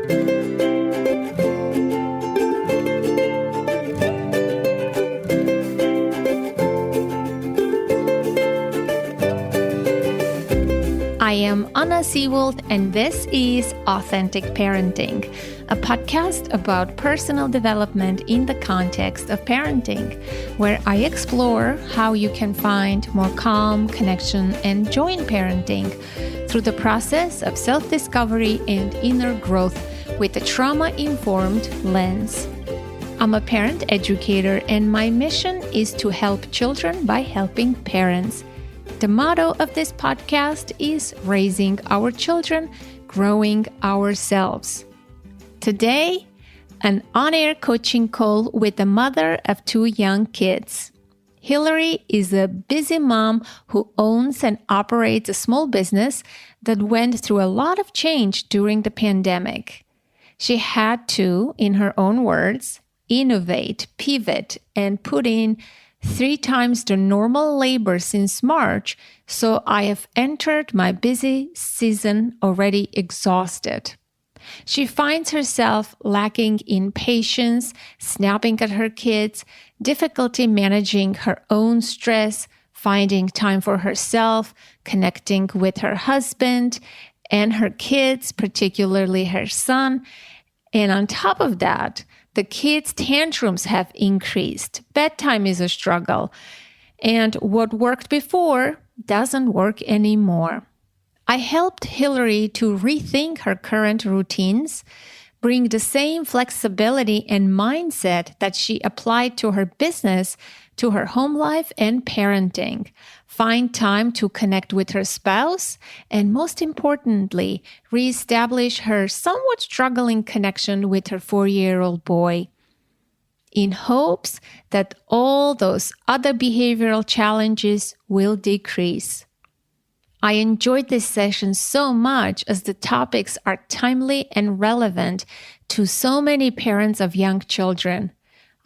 I am Anna Seawold, and this is Authentic Parenting, a podcast about personal development in the context of parenting, where I explore how you can find more calm, connection, and joy in parenting through the process of self-discovery and inner growth with a trauma-informed lens. I'm a parent educator, and my mission is to help children by helping parents. The motto of this podcast is raising our children, growing ourselves. Today, an on-air coaching call with a mother of 2 young kids. Hillary is a busy mom who owns and operates a small business that went through a lot of change during the pandemic. She had to, in her own words, innovate, pivot, and put in 3 times the normal labor since March, so I have entered my busy season already exhausted. She finds herself lacking in patience, snapping at her kids, difficulty managing her own stress, finding time for herself, connecting with her husband and her kids, particularly her son. And on top of that, the kids' tantrums have increased. Bedtime is a struggle. And what worked before doesn't work anymore. I helped Hillary to rethink her current routines, bring the same flexibility and mindset that she applied to her business to her home life and parenting, find time to connect with her spouse, and most importantly, reestablish her somewhat struggling connection with her 4-year-old boy, in hopes that all those other behavioral challenges will decrease. I enjoyed this session so much as the topics are timely and relevant to so many parents of young children.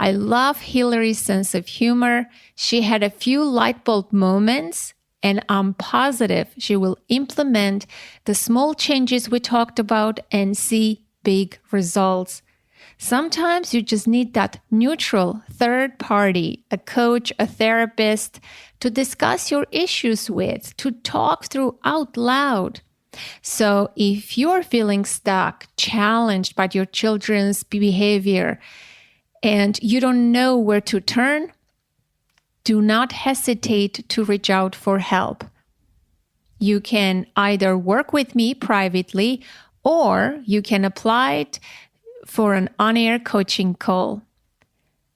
I love Hillary's sense of humor. She had a few light bulb moments, and I'm positive she will implement the small changes we talked about and see big results. Sometimes you just need that neutral third party, a coach, a therapist, to discuss your issues with, to talk through out loud. So if you're feeling stuck, challenged by your children's behavior, and you don't know where to turn, do not hesitate to reach out for help. You can either work with me privately, or you can apply for an on-air coaching call.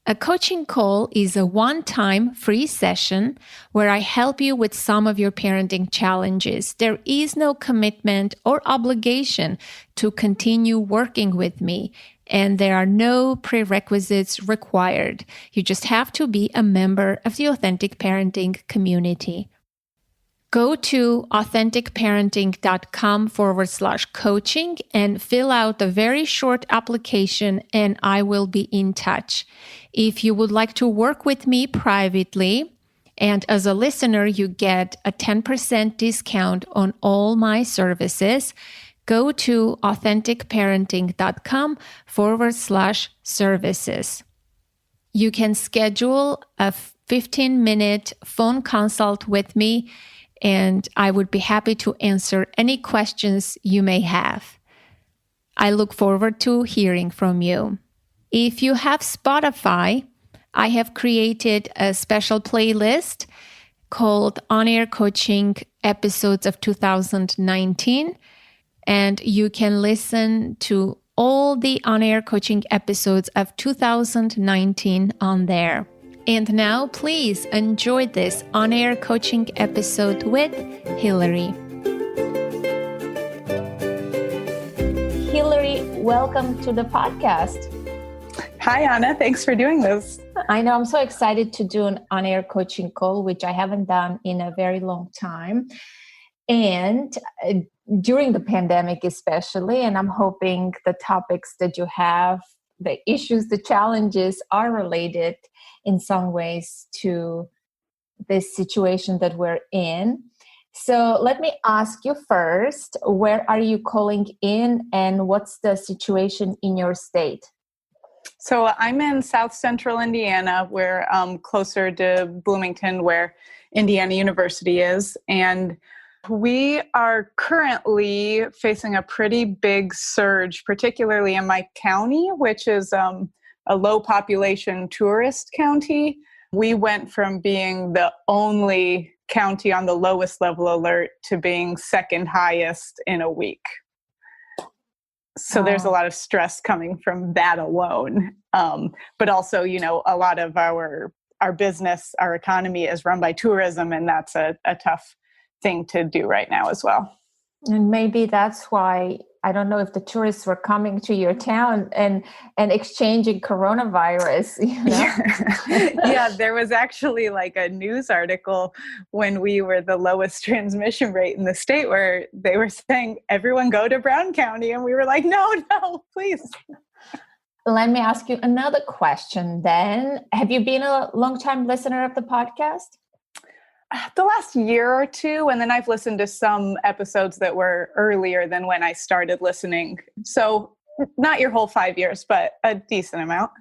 A coaching call is a one-time free session where I help you with some of your parenting challenges. There is no commitment or obligation to continue working with me, and there are no prerequisites required. You just have to be a member of the Authentic Parenting community. Go to authenticparenting.com/coaching and fill out a very short application, and I will be in touch. If you would like to work with me privately, and as a listener, you get a 10% discount on all my services, go to authenticparenting.com/services. You can schedule a 15-minute phone consult with me, and I would be happy to answer any questions you may have. I look forward to hearing from you. If you have Spotify, I have created a special playlist called On-Air Coaching Episodes of 2019, and you can listen to all the on-air coaching episodes of 2019 on there. And now, please enjoy this on-air coaching episode with Hillary. Hillary, welcome to the podcast. Hi, Anna. Thanks for doing this. I know. I'm so excited to do an on-air coaching call, which I haven't done in a very long time. And during the pandemic especially, and I'm hoping the topics that you have, the issues, the challenges are related in some ways to this situation that we're in. So let me ask you first, where are you calling in and what's the situation in your state? So I'm in South Central Indiana. We're closer to Bloomington, where Indiana University is. And we are currently facing a pretty big surge, particularly in my county, which is a low population tourist county. We went from being the only county on the lowest level alert to being second highest in a week. So there's a lot of stress coming from that alone. But also, a lot of our business, our economy is run by tourism, and that's a tough thing to do right now as well. And maybe that's why, I don't know if the tourists were coming to your town and exchanging coronavirus. Yeah, there was actually like a news article when we were the lowest transmission rate in the state where they were saying, everyone go to Brown County. And we were like, no, please. Let me ask you another question then. Have you been a longtime listener of the podcast? The last year or two, and then I've listened to some episodes that were earlier than when I started listening. So not your whole 5 years, but a decent amount.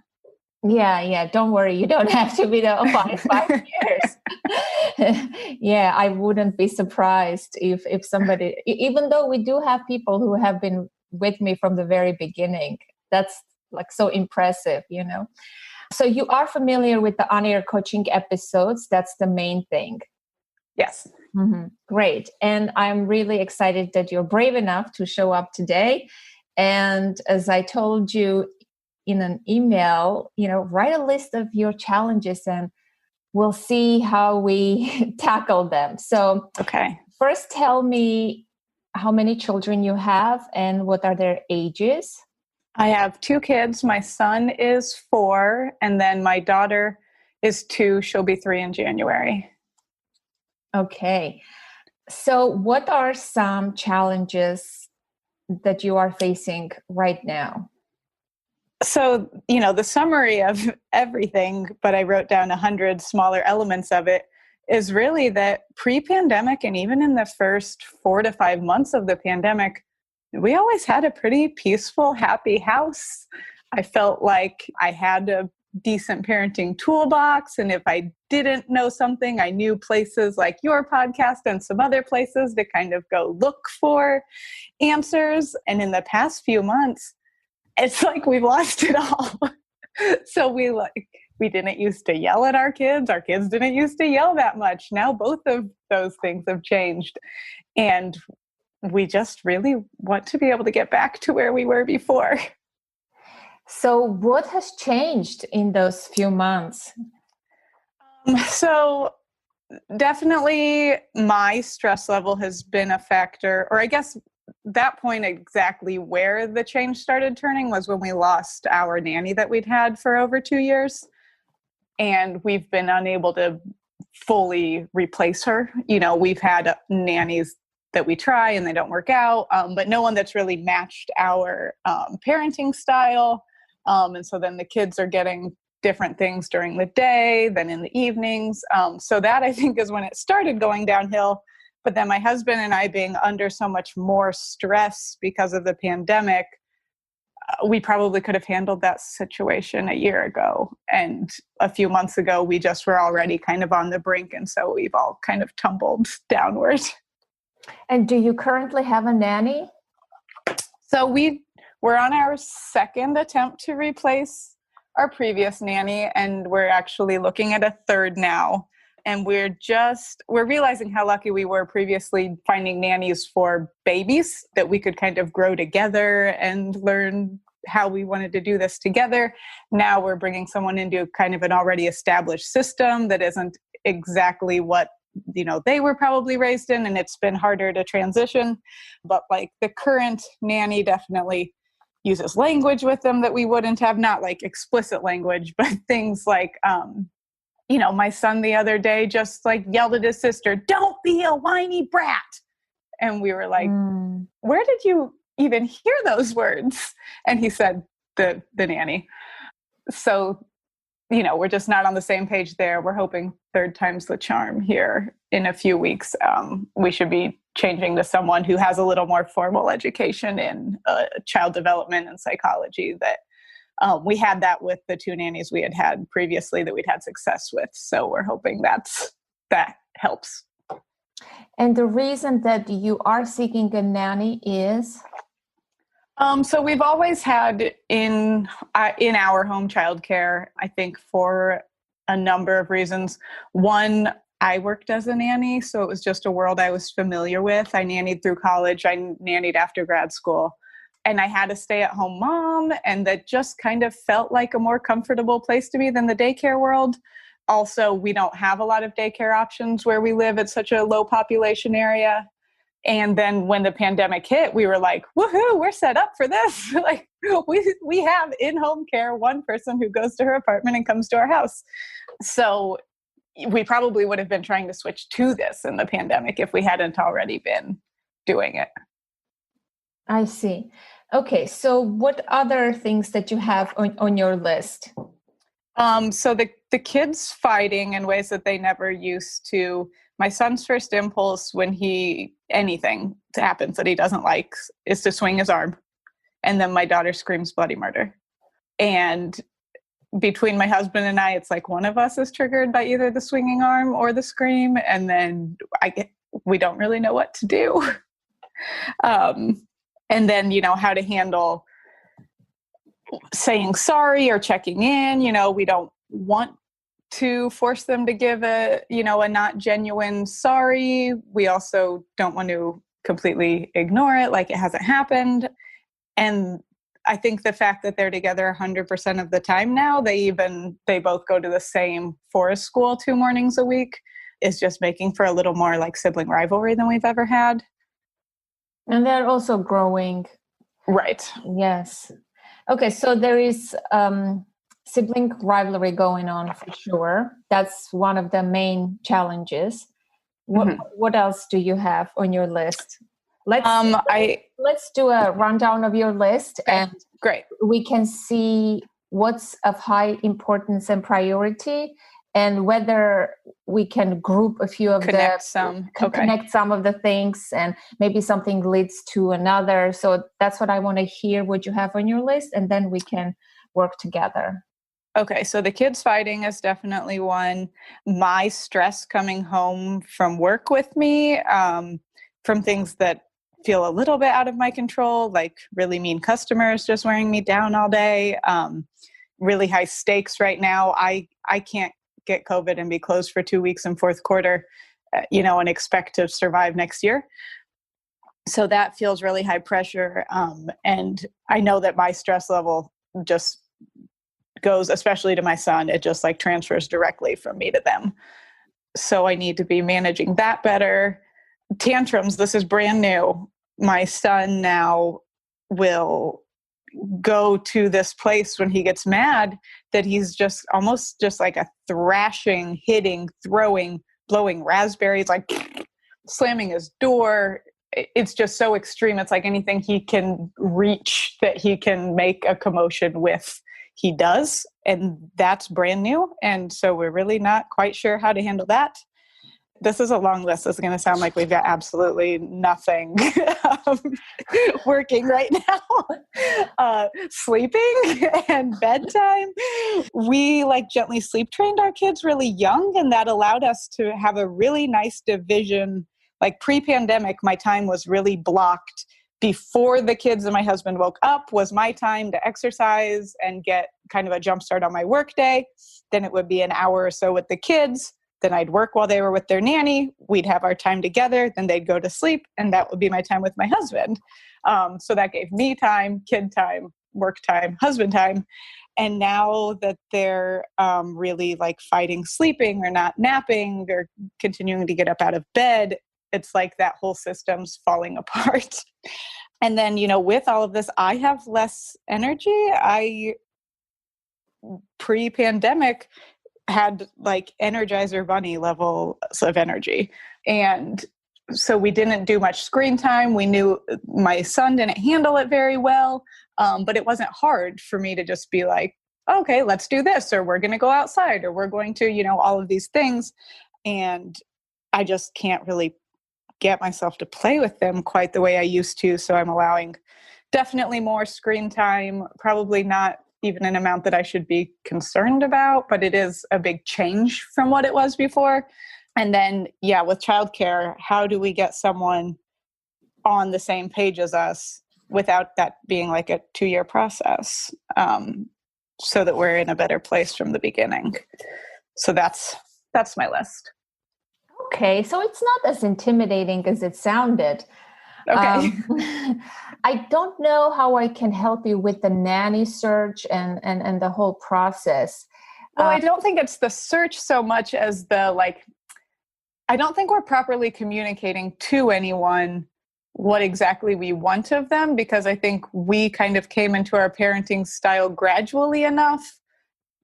Yeah. Don't worry. You don't have to be the 5 years. Yeah, I wouldn't be surprised if somebody, even though we do have people who have been with me from the very beginning. That's like so impressive, So you are familiar with the on-air coaching episodes. That's the main thing. Yes. Mm-hmm. Great. And I'm really excited that you're brave enough to show up today. And as I told you in an email, write a list of your challenges and we'll see how we tackle them. So, okay. First tell me how many children you have and what are their ages? I have 2 kids. My son is 4, and then my daughter is 2. She'll be 3 in January. Okay. So what are some challenges that you are facing right now? So, the summary of everything, but I wrote down 100 smaller elements of it, is really that pre-pandemic and even in the first 4 to 5 months of the pandemic, we always had a pretty peaceful, happy house. I felt like I had a decent parenting toolbox. And if I didn't know something, I knew places like your podcast and some other places to kind of go look for answers. And in the past few months, it's like we've lost it all. So we didn't used to yell at our kids. Our kids didn't used to yell that much. Now both of those things have changed. And we just really want to be able to get back to where we were before. So what has changed in those few months? So definitely my stress level has been a factor, or I guess that point exactly where the change started turning was when we lost our nanny that we'd had for over 2 years. And we've been unable to fully replace her. We've had nannies that we try and they don't work out, but no one that's really matched our parenting style. And so then the kids are getting different things during the day than in the evenings. So that I think is when it started going downhill. But then my husband and I being under so much more stress because of the pandemic, we probably could have handled that situation a year ago. And a few months ago, we just were already kind of on the brink. And so we've all kind of tumbled downward. And do you currently have a nanny? So we're on our second attempt to replace our previous nanny, and we're actually looking at a third now. And we're realizing how lucky we were previously finding nannies for babies that we could kind of grow together and learn how we wanted to do this together. Now we're bringing someone into kind of an already established system that isn't exactly what they were probably raised in, and it's been harder to transition. But like the current nanny definitely uses language with them that we wouldn't have, not like explicit language, but things like, my son the other day just like yelled at his sister, "Don't be a whiny brat." And we were like, Where did you even hear those words? And he said, the nanny. So, we're just not on the same page there. We're hoping third time's the charm here in a few weeks, we should be changing to someone who has a little more formal education in child development and psychology. That we had that with the 2 nannies we had previously that we'd had success with. So we're hoping that helps. And the reason that you are seeking a nanny is? So we've always had in our home childcare, I think for a number of reasons. One, I worked as a nanny, so it was just a world I was familiar with. I nannied through college. I nannied after grad school. And I had a stay-at-home mom, and that just kind of felt like a more comfortable place to be than the daycare world. Also, we don't have a lot of daycare options where we live. It's such a low population area. And then when the pandemic hit, we were like, woohoo, we're set up for this. Like we have in-home care, one person who goes to her apartment and comes to our house. So we probably would have been trying to switch to this in the pandemic if we hadn't already been doing it. I see. Okay. So what other things that you have on your list? So the kids fighting in ways that they never used to. My son's first impulse when anything happens that he doesn't like is to swing his arm. And then my daughter screams bloody murder. And between my husband and I, it's like one of us is triggered by either the swinging arm or the scream. And then we don't really know what to do. And then, how to handle saying sorry or checking in. We don't want to force them to give a not genuine sorry. We also don't want to completely ignore it like it hasn't happened. And I think the fact that they're together 100% of the time now, they both go to the same forest school 2 mornings a week, is just making for a little more like sibling rivalry than we've ever had. And they're also growing. Right. Yes. Okay. So there is sibling rivalry going on for sure. That's one of the main challenges. What else do you have on your list? Let's do a rundown of your list, and great. We can see what's of high importance and priority, and whether we can group a few of connect some of the things, and maybe something leads to another. So that's what I want to hear, what you have on your list, and then we can work together. Okay, so the kids fighting is definitely one. My stress coming home from work with me, from things that feel a little bit out of my control, like really mean customers just wearing me down all day. Really high stakes right now. I can't get COVID and be closed for 2 weeks in fourth quarter, and expect to survive next year. So that feels really high pressure. And I know that my stress level just goes, especially to my son, it just like transfers directly from me to them. So I need to be managing that better. Tantrums, this is brand new. My son now will go to this place when he gets mad that he's just almost just like a thrashing, hitting, throwing, blowing raspberries, like slamming his door. It's just so extreme. It's like anything he can reach that he can make a commotion with, he does. And that's brand new. And so we're really not quite sure how to handle that. This is a long list. It's going to sound like we've got absolutely nothing working right now. Sleeping and bedtime. We gently sleep trained our kids really young, and that allowed us to have a really nice division. Like pre-pandemic, my time was really blocked. Before the kids and my husband woke up was my time to exercise and get kind of a jump start on my work day. Then it would be an hour or so with the kids. Then I'd work while they were with their nanny. We'd have our time together. Then they'd go to sleep. And that would be my time with my husband. So that gave me time, kid time, work time, husband time. And now that they're really fighting sleeping or not napping or continuing to get up out of bed, it's like that whole system's falling apart. And then, with all of this, I have less energy. Pre-pandemic had Energizer Bunny levels of energy. And so we didn't do much screen time. We knew my son didn't handle it very well. But it wasn't hard for me to just be like, okay, let's do this, or we're going to go outside, or we're going to, all of these things. And I just can't really get myself to play with them quite the way I used to. So I'm allowing definitely more screen time, probably not even an amount that I should be concerned about, but it is a big change from what it was before. And then, yeah, with childcare, how do we get someone on the same page as us without that being like a 2-year process, so that we're in a better place from the beginning? So that's my list. Okay, so it's not as intimidating as it sounded. Okay. I don't know how I can help you with the nanny search and the whole process. Well, I don't think it's the search so much as I don't think we're properly communicating to anyone what exactly we want of them, because I think we kind of came into our parenting style gradually enough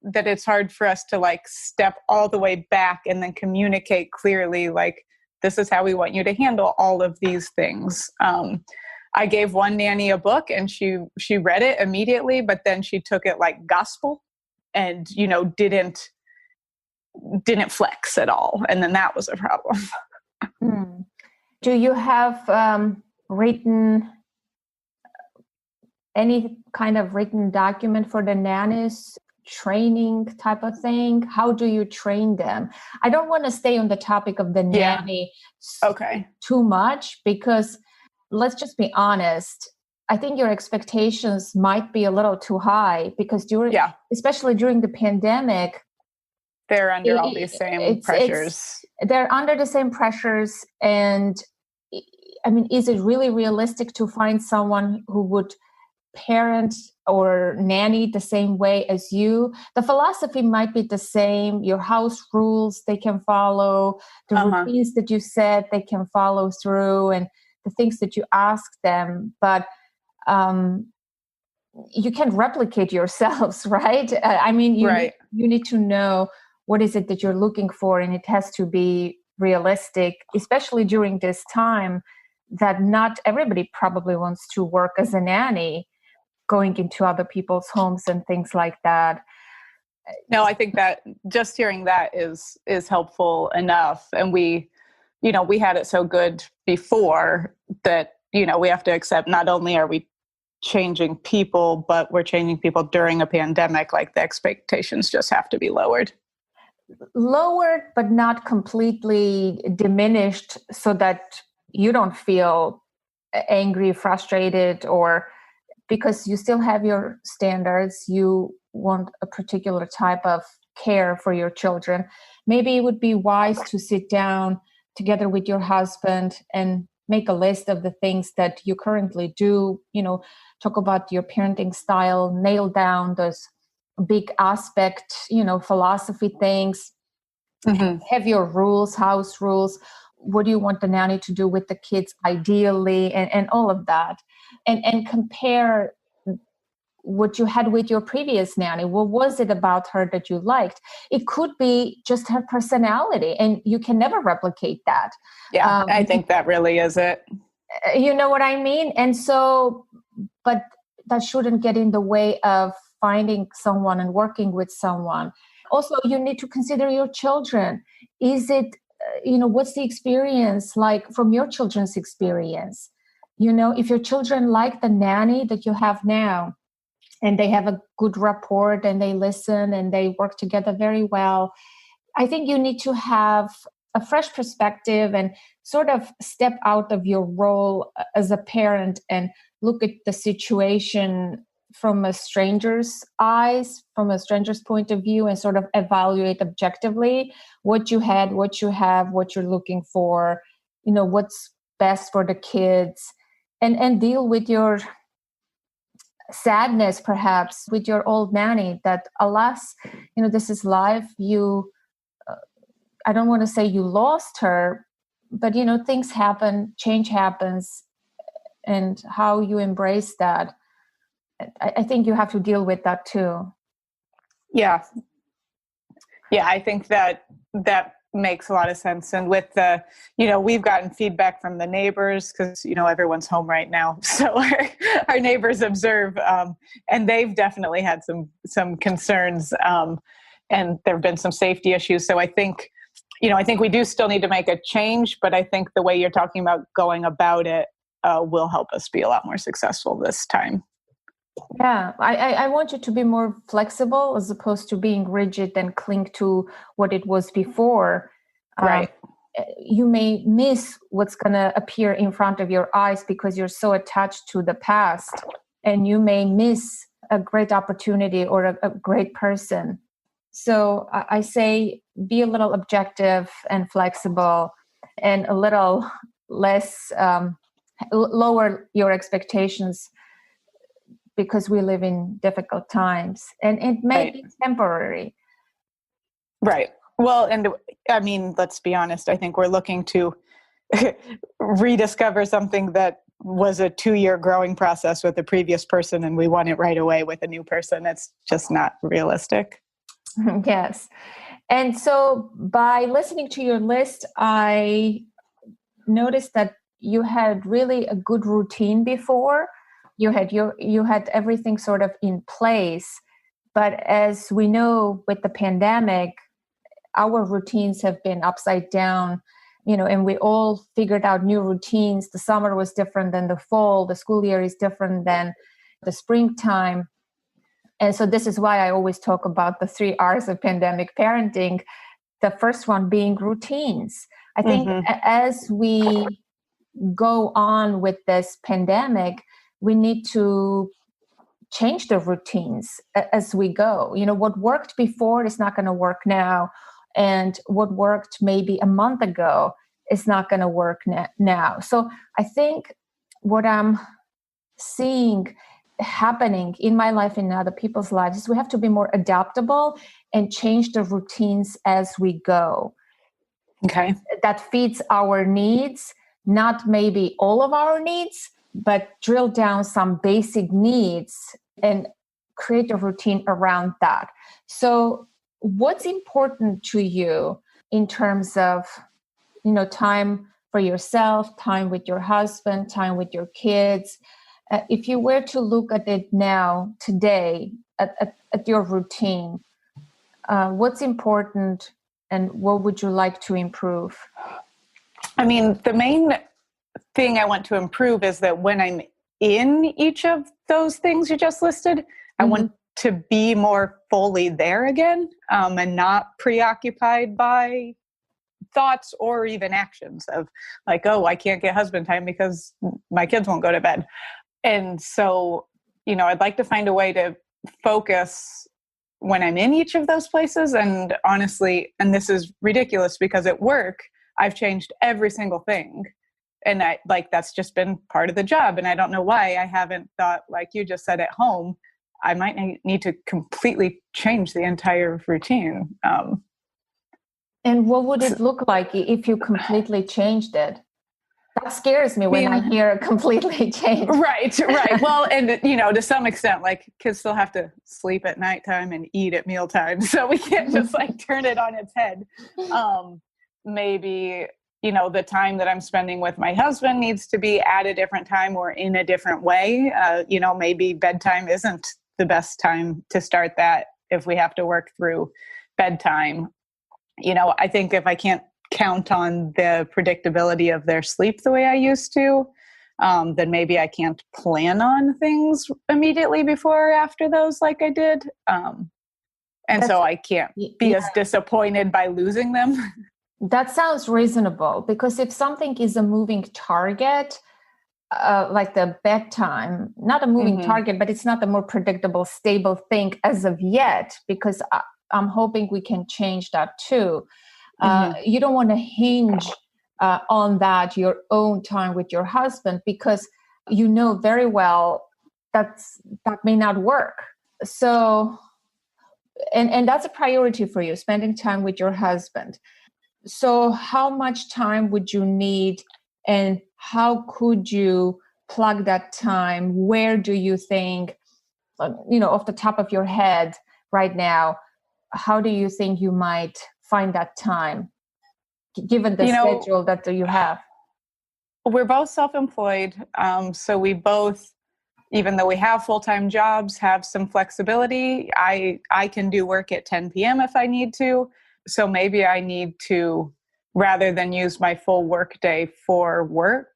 that it's hard for us to step all the way back and then communicate clearly, this is how we want you to handle all of these things. I gave one nanny a book and she read it immediately, but then she took it like gospel and, didn't flex at all. And then that was a problem. Do you have written any kind of written document for the nannies, training type of thing? How do you train them? I don't want to stay on the topic of the nanny too much, because let's just be honest. I think your expectations might be a little too high, because especially during the pandemic, they're under all these same pressures. They're under the same pressures. And I mean, is it really realistic to find someone who would parent or nanny the same way as you? The philosophy might be the same. Your house rules they can follow, the routines that you set they can follow through, and the things that you ask them. But you can replicate yourselves, right? I mean, you need to know what is it that you're looking for, and it has to be realistic, especially during this time that not everybody probably wants to work as a nanny, going into other people's homes and things like that. No, I think that just hearing that is helpful enough. And we had it so good before that, we have to accept not only are we changing people, but we're changing people during a pandemic. Like, the expectations just have to be lowered, but not completely diminished, so that you don't feel angry, frustrated, or because you still have your standards, you want a particular type of care for your children. Maybe it would be wise to sit down together with your husband and make a list of the things that you currently do, talk about your parenting style, nail down those big aspect, philosophy things, have your rules, house rules. What do you want the nanny to do with the kids ideally, and all of that, and compare what you had with your previous nanny. What was it about her that you liked? It could be just her personality, and you can never replicate that. Yeah, I think that really is it. You know what I mean? And so, but that shouldn't get in the way of finding someone and working with someone. Also, you need to consider your children. Is it, what's the experience like from your children's experience? If your children like the nanny that you have now, and they have a good rapport, and they listen, and they work together very well, I think you need to have a fresh perspective and sort of step out of your role as a parent and look at the situation from a stranger's eyes, from a stranger's point of view, and sort of evaluate objectively what you had, what you have, what you're looking for, what's best for the kids, and deal with your sadness, perhaps, with your old nanny, that alas, this is life. I don't want to say you lost her, but things happen, change happens, and how you embrace that, I think you have to deal with that too. Yeah, I think that makes a lot of sense. And with the, we've gotten feedback from the neighbors, because, everyone's home right now. So our neighbors observe, and they've definitely had some concerns, and there've been some safety issues. So I think, I think we do still need to make a change, but I think the way you're talking about going about it will help us be a lot more successful this time. Yeah, I want you to be more flexible as opposed to being rigid and cling to what it was before. Right. You may miss what's going to appear in front of your eyes because you're so attached to the past, and you may miss a great opportunity or a great person. So I say be a little objective and flexible, and a little less, lower your expectations, because we live in difficult times and it may be temporary. Right. Well, and I mean, let's be honest, I think we're looking to rediscover something that was a 2-year growing process with the previous person, and we want it right away with a new person. It's just not realistic. Yes. And so by listening to your list, I noticed that you had really a good routine before. You had everything sort of in place. But as we know, with the pandemic, our routines have been upside down, and we all figured out new routines. The summer was different than the fall. The school year is different than the springtime. And so this is why I always talk about the 3 R's of pandemic parenting. The first one being routines. I think as we go on with this pandemic, we need to change the routines as we go. What worked before is not going to work now. And what worked maybe a month ago is not going to work now. So I think what I'm seeing happening in my life and in other people's lives is we have to be more adaptable and change the routines as we go. Okay. That feeds our needs, not maybe all of our needs, but drill down some basic needs and create a routine around that. So what's important to you in terms of, time for yourself, time with your husband, time with your kids? If you were to look at it now, today, at your routine, what's important and what would you like to improve? I mean, the main thing I want to improve is that when I'm in each of those things you just listed, I want to be more fully there again, and not preoccupied by thoughts or even actions of like, oh, I can't get husband time because my kids won't go to bed. And so, I'd like to find a way to focus when I'm in each of those places. And honestly, and this is ridiculous because at work, I've changed every single thing. And that's just been part of the job. And I don't know why I haven't thought, like you just said, at home, I might need to completely change the entire routine. And what would it look like if you completely changed it? That scares me when I hear completely change. Right. Well, and to some extent, like kids still have to sleep at nighttime and eat at mealtime. So we can't just turn it on its head. Maybe, the time that I'm spending with my husband needs to be at a different time or in a different way. Maybe bedtime isn't the best time to start that if we have to work through bedtime. I think if I can't count on the predictability of their sleep the way I used to, then maybe I can't plan on things immediately before or after those like I did. So I can't be as disappointed by losing them. That sounds reasonable, because if something is a moving target, like the bedtime, not a moving target, but it's not a more predictable, stable thing as of yet, because I'm hoping we can change that too. You don't want to hinge on that, your own time with your husband, because you know very well that may not work. So, and that's a priority for you, spending time with your husband. So how much time would you need, and how could you plug that time? Where do you think, off the top of your head right now, how do you think you might find that time, given the schedule that you have? We're both self-employed. So we both, even though we have full-time jobs, have some flexibility. I can do work at 10 p.m. if I need to. So maybe I need to, rather than use my full work day for work,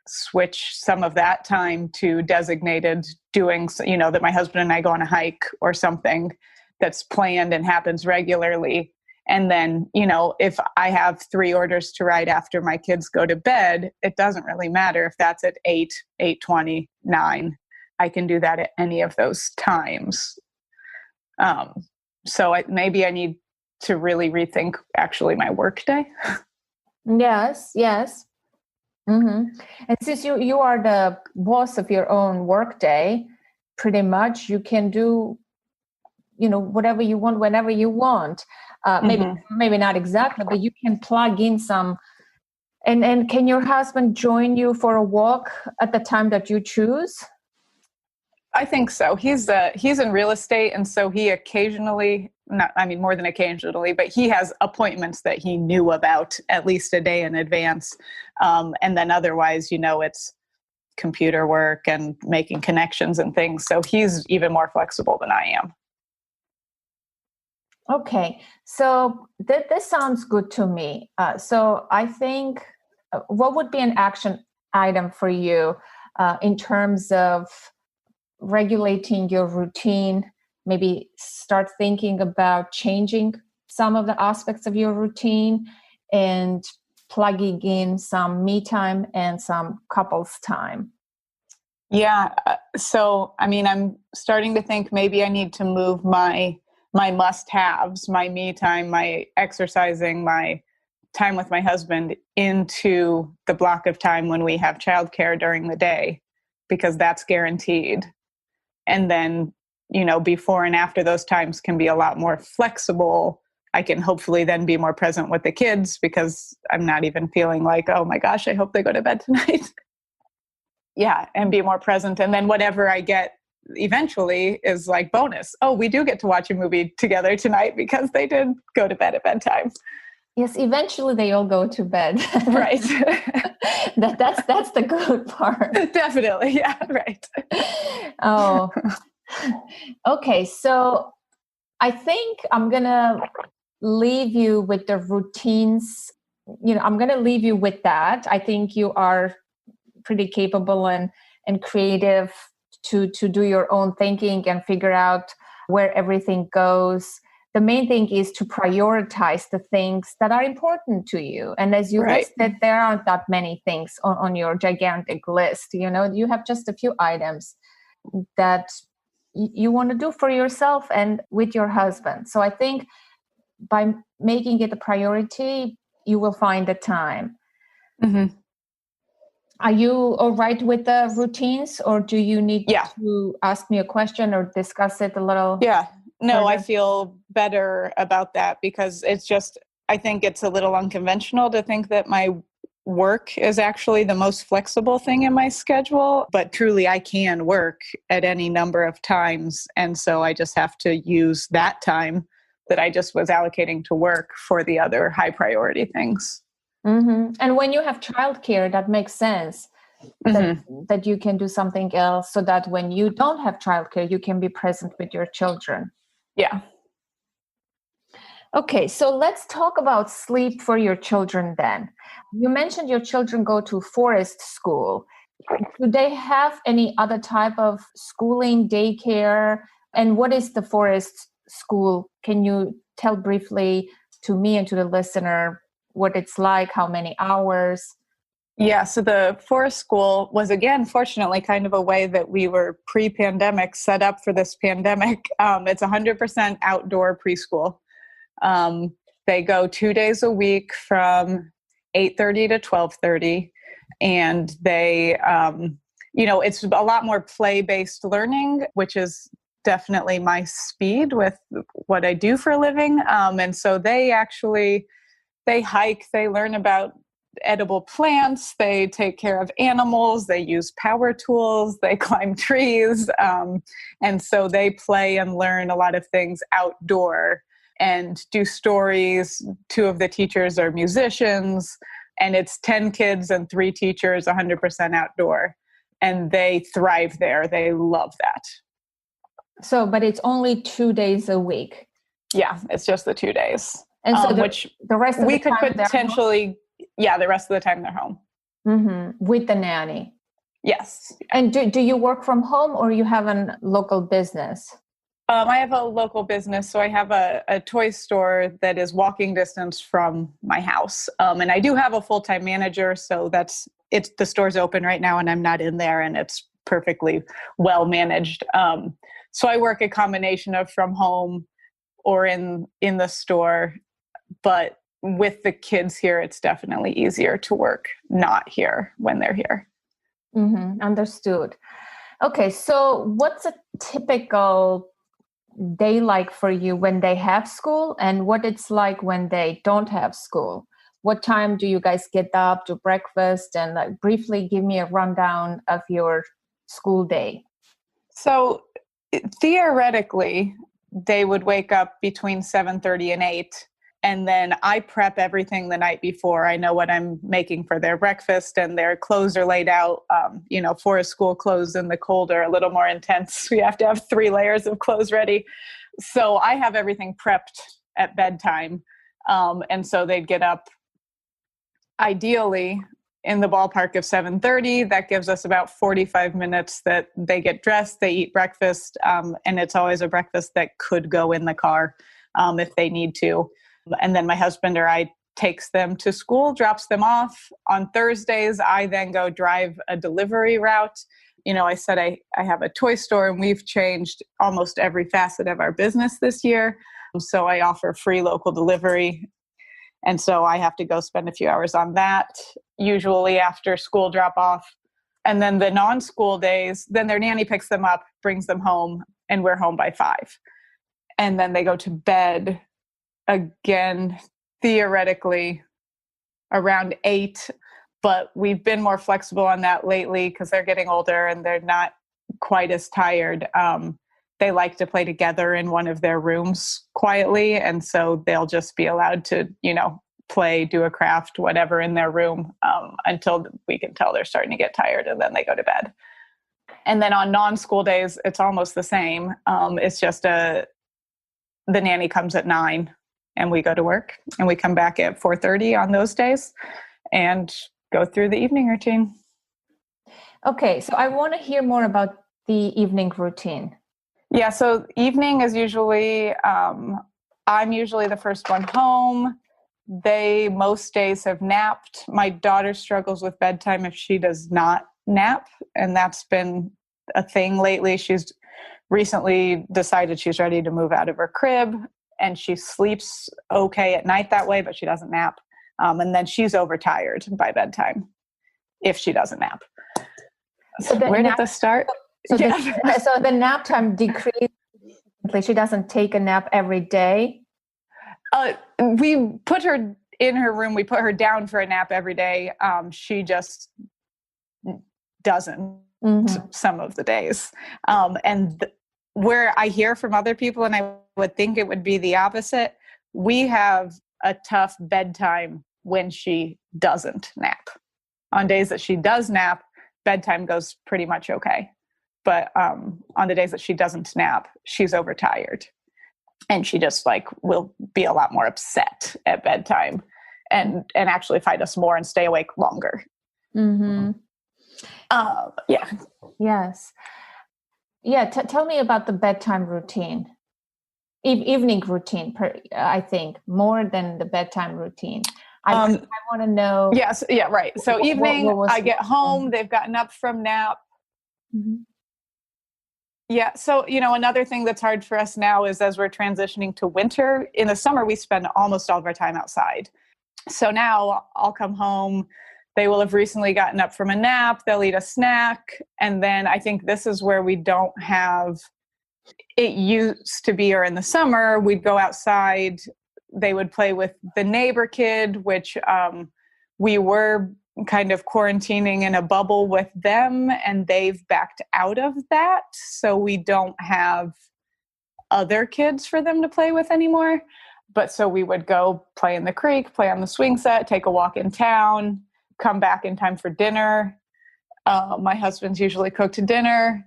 switch some of that time to designated doing, that my husband and I go on a hike or something that's planned and happens regularly. And then, if I have 3 orders to write after my kids go to bed, it doesn't really matter if that's at 8, 8:20, 9. I can do that at any of those times. So maybe I need to really rethink actually my work day. Yes. Mm-hmm. And since you are the boss of your own work day, pretty much you can do, whatever you want, whenever you want. Maybe not exactly, but you can plug in some. And can your husband join you for a walk at the time that you choose? I think so. He's in real estate, and so he occasionally, more than occasionally, but he has appointments that he knew about at least a day in advance. And then otherwise, it's computer work and making connections and things. So he's even more flexible than I am. Okay, so this sounds good to me. So I think what would be an action item for you in terms of regulating your routine? Maybe start thinking about changing some of the aspects of your routine and plugging in some me time and some couples time. Yeah. So, I'm starting to think maybe I need to move my must-haves, my me time, my exercising, my time with my husband into the block of time when we have childcare during the day, because that's guaranteed. And then, before and after those times can be a lot more flexible. I can hopefully then be more present with the kids because I'm not even feeling like, oh my gosh, I hope they go to bed tonight. Yeah, and be more present. And then whatever I get eventually is like bonus. Oh, we do get to watch a movie together tonight because they did go to bed at bedtime. Yes, eventually they all go to bed. Right. That's the good part. Definitely. Yeah, right. Oh, okay. So I think I'm going to leave you with the routines. I'm going to leave you with that. I think you are pretty capable and creative to do your own thinking and figure out where everything goes. The main thing is to prioritize the things that are important to you. And as you listed, there aren't that many things on your gigantic list. You have just a few items that you want to do for yourself and with your husband. So I think by making it a priority, you will find the time. Mm-hmm. Are you all right with the routines, or do you need to ask me a question or discuss it a little? Yeah. No, further? I feel better about that because I think it's a little unconventional to think that my work is actually the most flexible thing in my schedule, but truly I can work at any number of times. And so I just have to use that time that I just was allocating to work for the other high priority things. Mm-hmm. And when you have childcare, that makes sense that you can do something else so that when you don't have childcare, you can be present with your children. Yeah. Okay, so let's talk about sleep for your children then. You mentioned your children go to forest school. Do they have any other type of schooling, daycare? And what is the forest school? Can you tell briefly to me and to the listener what it's like, how many hours? Yeah, so the forest school was, again, fortunately, kind of a way that we were pre-pandemic set up for this pandemic. It's 100% outdoor preschool. They go 2 days a week from 8:30 to 12:30. And they, it's a lot more play-based learning, which is definitely my speed with what I do for a living. And so they hike, they learn about edible plants, they take care of animals, they use power tools, they climb trees. And so they play and learn a lot of things outdoor and do stories. 2 of the teachers are musicians, and it's 10 kids and 3 teachers, 100% outdoor. And they thrive there. They love that. So, but it's only 2 days a week. Yeah, it's just the 2 days. And so which the rest of we the could time potentially, the rest of the time they're home. With the nanny. Yes. And do you work from home or you have a local business? I have a local business, so I have a toy store that is walking distance from my house. And I do have a full-time manager, so the store's open right now and I'm not in there, and it's perfectly well managed. So I work a combination of from home or in the store, but with the kids here, it's definitely easier to work not here when they're here. Understood. Okay, so what's a typical day like for you when they have school, and what it's like when they don't have school? What time do you guys get up, do breakfast, and briefly give me a rundown of your school day? So theoretically, they would wake up between 7:30 and 8. And then I prep everything the night before. I know what I'm making for their breakfast, and their clothes are laid out. Forest school clothes in the cold are a little more intense. We have to have 3 layers of clothes ready. So I have everything prepped at bedtime. And so they'd get up ideally in the ballpark of 7:30. That gives us about 45 minutes that they get dressed, they eat breakfast. And it's always a breakfast that could go in the car if they need to. And then my husband or I takes them to school, drops them off. On Thursdays, I then go drive a delivery route. I said I have a toy store, and we've changed almost every facet of our business this year. So I offer free local delivery. And so I have to go spend a few hours on that, usually after school drop off. And then the non-school days, then their nanny picks them up, brings them home, and we're home by 5. And then they go to bed again, theoretically around 8, but we've been more flexible on that lately because they're getting older and they're not quite as tired. They like to play together in one of their rooms quietly, and so they'll just be allowed to, play, do a craft, whatever in their room until we can tell they're starting to get tired, and then they go to bed. And then on non-school days, it's almost the same. It's just the nanny comes at 9. And we go to work, and we come back at 4:30 on those days and go through the evening routine. Okay, so I want to hear more about the evening routine. Yeah, so evening is usually, I'm usually the first one home. They most days have napped. My daughter struggles with bedtime if she does not nap, and that's been a thing lately. She's recently decided she's ready to move out of her crib. And she sleeps okay at night that way, but she doesn't nap. And then she's overtired by bedtime if she doesn't nap. So where did this start? So the nap time decreases. She doesn't take a nap every day? We put her in her room. We put her down for a nap every day. She just doesn't some of the days. Where I hear from other people, and I would think it would be the opposite, we have a tough bedtime when she doesn't nap. On days that she does nap, bedtime goes pretty much okay. But on the days that she doesn't nap, she's overtired. And she just will be a lot more upset at bedtime and actually fight us more and stay awake longer. Yeah. Yes. Yeah, tell me about the bedtime routine, evening routine, I think, more than the bedtime routine. I want to know. Yes, yeah, right. So evening, I get home, they've gotten up from nap. Yeah, so, another thing that's hard for us now is as we're transitioning to winter, in the summer, we spend almost all of our time outside. So now I'll come home. They will have recently gotten up from a nap. They'll eat a snack. And then I think this is where we don't have, it used to be, or in the summer, we'd go outside. They would play with the neighbor kid, which we were kind of quarantining in a bubble with them, and they've backed out of that. So we don't have other kids for them to play with anymore. But so we would go play in the creek, play on the swing set, take a walk in town, come back in time for dinner. My husband's usually cooked dinner,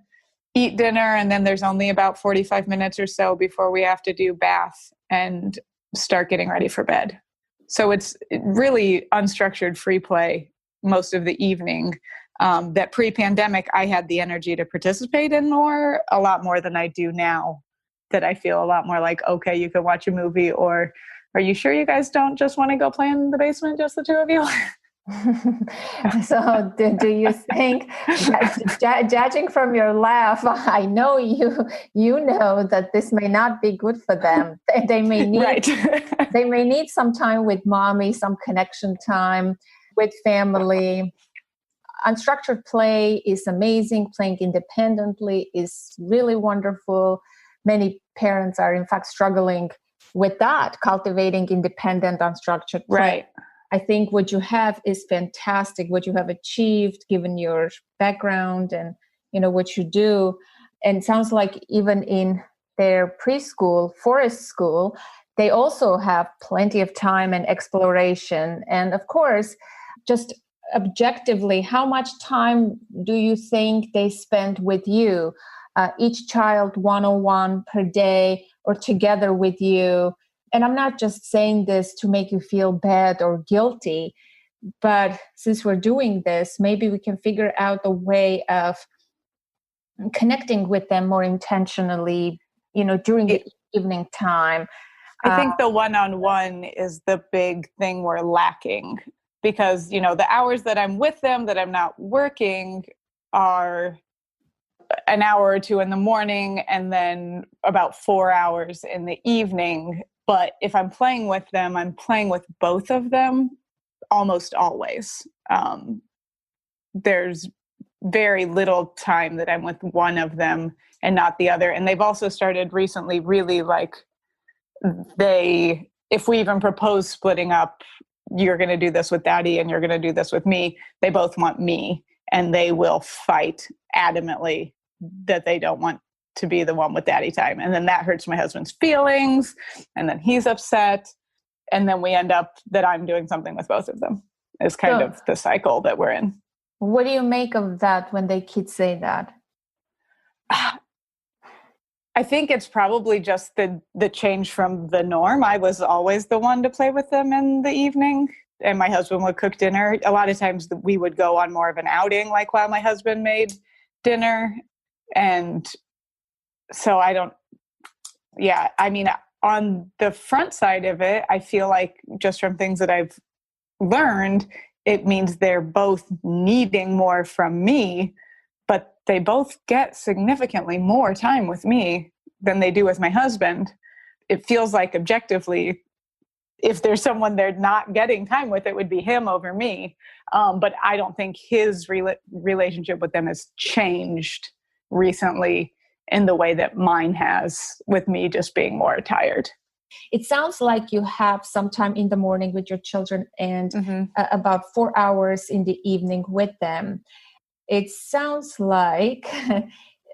eat dinner, and then there's only about 45 minutes or so before we have to do bath and start getting ready for bed. So it's really unstructured free play most of the evening. That pre-pandemic, I had the energy to participate in a lot more than I do now, that I feel a lot more like, okay, you can watch a movie, or are you sure you guys don't just want to go play in the basement, just the two of you? So do you think, judging from your laugh, I know you know that this may not be good for them. They may need right. they may need some time with mommy, some connection time with family. Unstructured play is amazing. Playing independently is really wonderful. Many parents are in fact struggling with that, cultivating independent, unstructured play. Right. I think what you have is fantastic, what you have achieved given your background and what you do. And it sounds like even in their preschool, forest school, they also have plenty of time and exploration. And of course, just objectively, how much time do you think they spend with you? Each child one-on-one per day or together with you? And I'm not just saying this to make you feel bad or guilty, but since we're doing this, maybe we can figure out a way of connecting with them more intentionally, during the evening time. I think the one-on-one is the big thing we're lacking, because, the hours that I'm with them, that I'm not working, are an hour or two in the morning and then about 4 hours in the evening. But if I'm playing with them, I'm playing with both of them almost always. There's very little time that I'm with one of them and not the other. And they've also started recently really if we even propose splitting up, you're going to do this with daddy and you're going to do this with me, they both want me, and they will fight adamantly that they don't want to be the one with daddy time. And then that hurts my husband's feelings, and then he's upset. And then we end up that I'm doing something with both of them. Is kind of the cycle that we're in. What do you make of that when the kids say that? I think it's probably just the change from the norm. I was always the one to play with them in the evening, and my husband would cook dinner. A lot of times we would go on more of an outing, like while my husband made dinner. And so on the front side of it, I feel like just from things that I've learned, it means they're both needing more from me, but they both get significantly more time with me than they do with my husband. It feels like objectively, if there's someone they're not getting time with, it would be him over me. But I don't think his relationship with them has changed recently in the way that mine has, with me just being more tired. It sounds like you have some time in the morning with your children and about 4 hours in the evening with them. It sounds like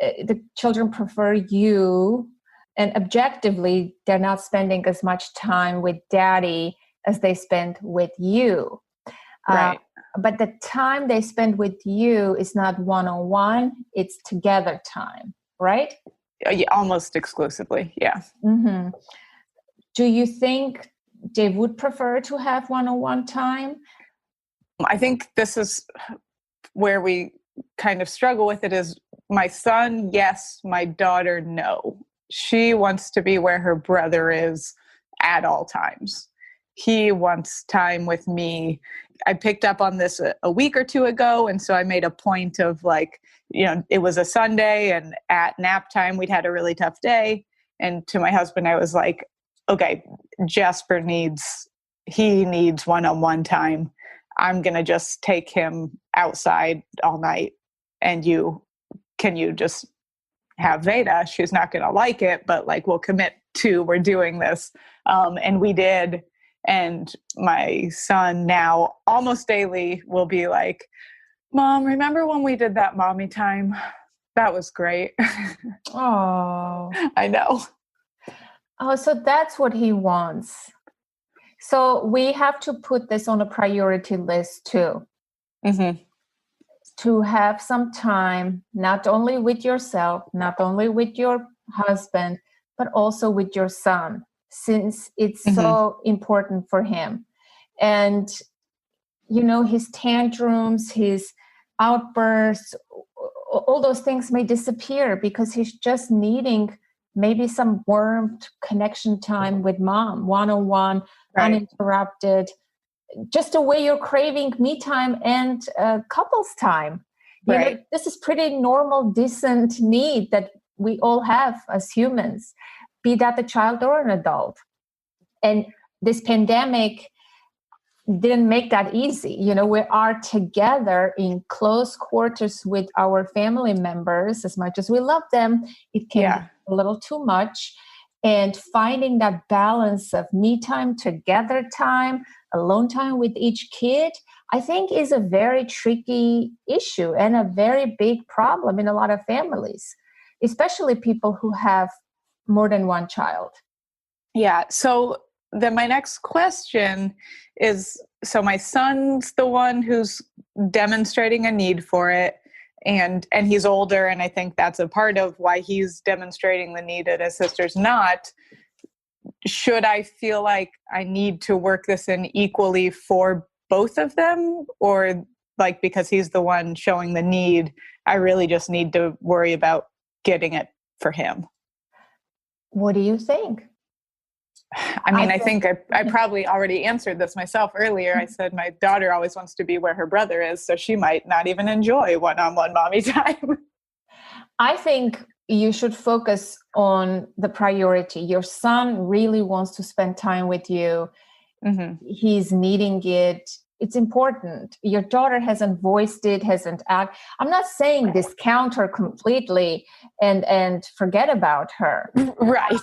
the children prefer you, and objectively, they're not spending as much time with daddy as they spend with you. Right. But the time they spend with you is not one-on-one, it's together time, right? Yeah, almost exclusively, yeah. Mm-hmm. Do you think they would prefer to have one-on-one time? I think this is where we kind of struggle with it. Is my son, yes. My daughter, no. She wants to be where her brother is at all times. He wants time with me. I picked up on this a week or two ago, and so I made a point of it was a Sunday, and at nap time, we'd had a really tough day. And to my husband, I was like, okay, Jasper needs one-on-one time. I'm going to just take him outside all night, and can you just have Veda? She's not going to like it, but we'll commit to, we're doing this. And we did. And my son now almost daily will be like, Mom, remember when we did that mommy time? That was great. Oh, I know. Oh, so that's what he wants. So we have to put this on a priority list too. Mm-hmm. To have some time, not only with yourself, not only with your husband, but also with your son. since it's Mm-hmm. so important for him. And, his tantrums, his outbursts, all those things may disappear because he's just needing maybe some warmth, connection time with mom, one-on-one, Right. uninterrupted, just the way you're craving me time and couples time. Right. This is pretty normal, decent need that we all have as humans, be that a child or an adult. And this pandemic didn't make that easy. We are together in close quarters with our family members. As much as we love them, it can be a little too much. And finding that balance of me time, together time, alone time with each kid, I think is a very tricky issue and a very big problem in a lot of families, especially people who have more than one child. Yeah. So then my next question is, so my son's the one who's demonstrating a need for it, and he's older, and I think that's a part of why he's demonstrating the need and his sister's not. Should I feel like I need to work this in equally for both of them, or like because he's the one showing the need, I really just need to worry about getting it for him? What do you think? I mean, I think I probably already answered this myself earlier. I said my daughter always wants to be where her brother is, so she might not even enjoy one-on-one mommy time. I think you should focus on the priority. Your son really wants to spend time with you. Mm-hmm. He's needing it. It's important. Your daughter hasn't voiced it, hasn't acted. I'm not saying discount her completely and forget about her. Right.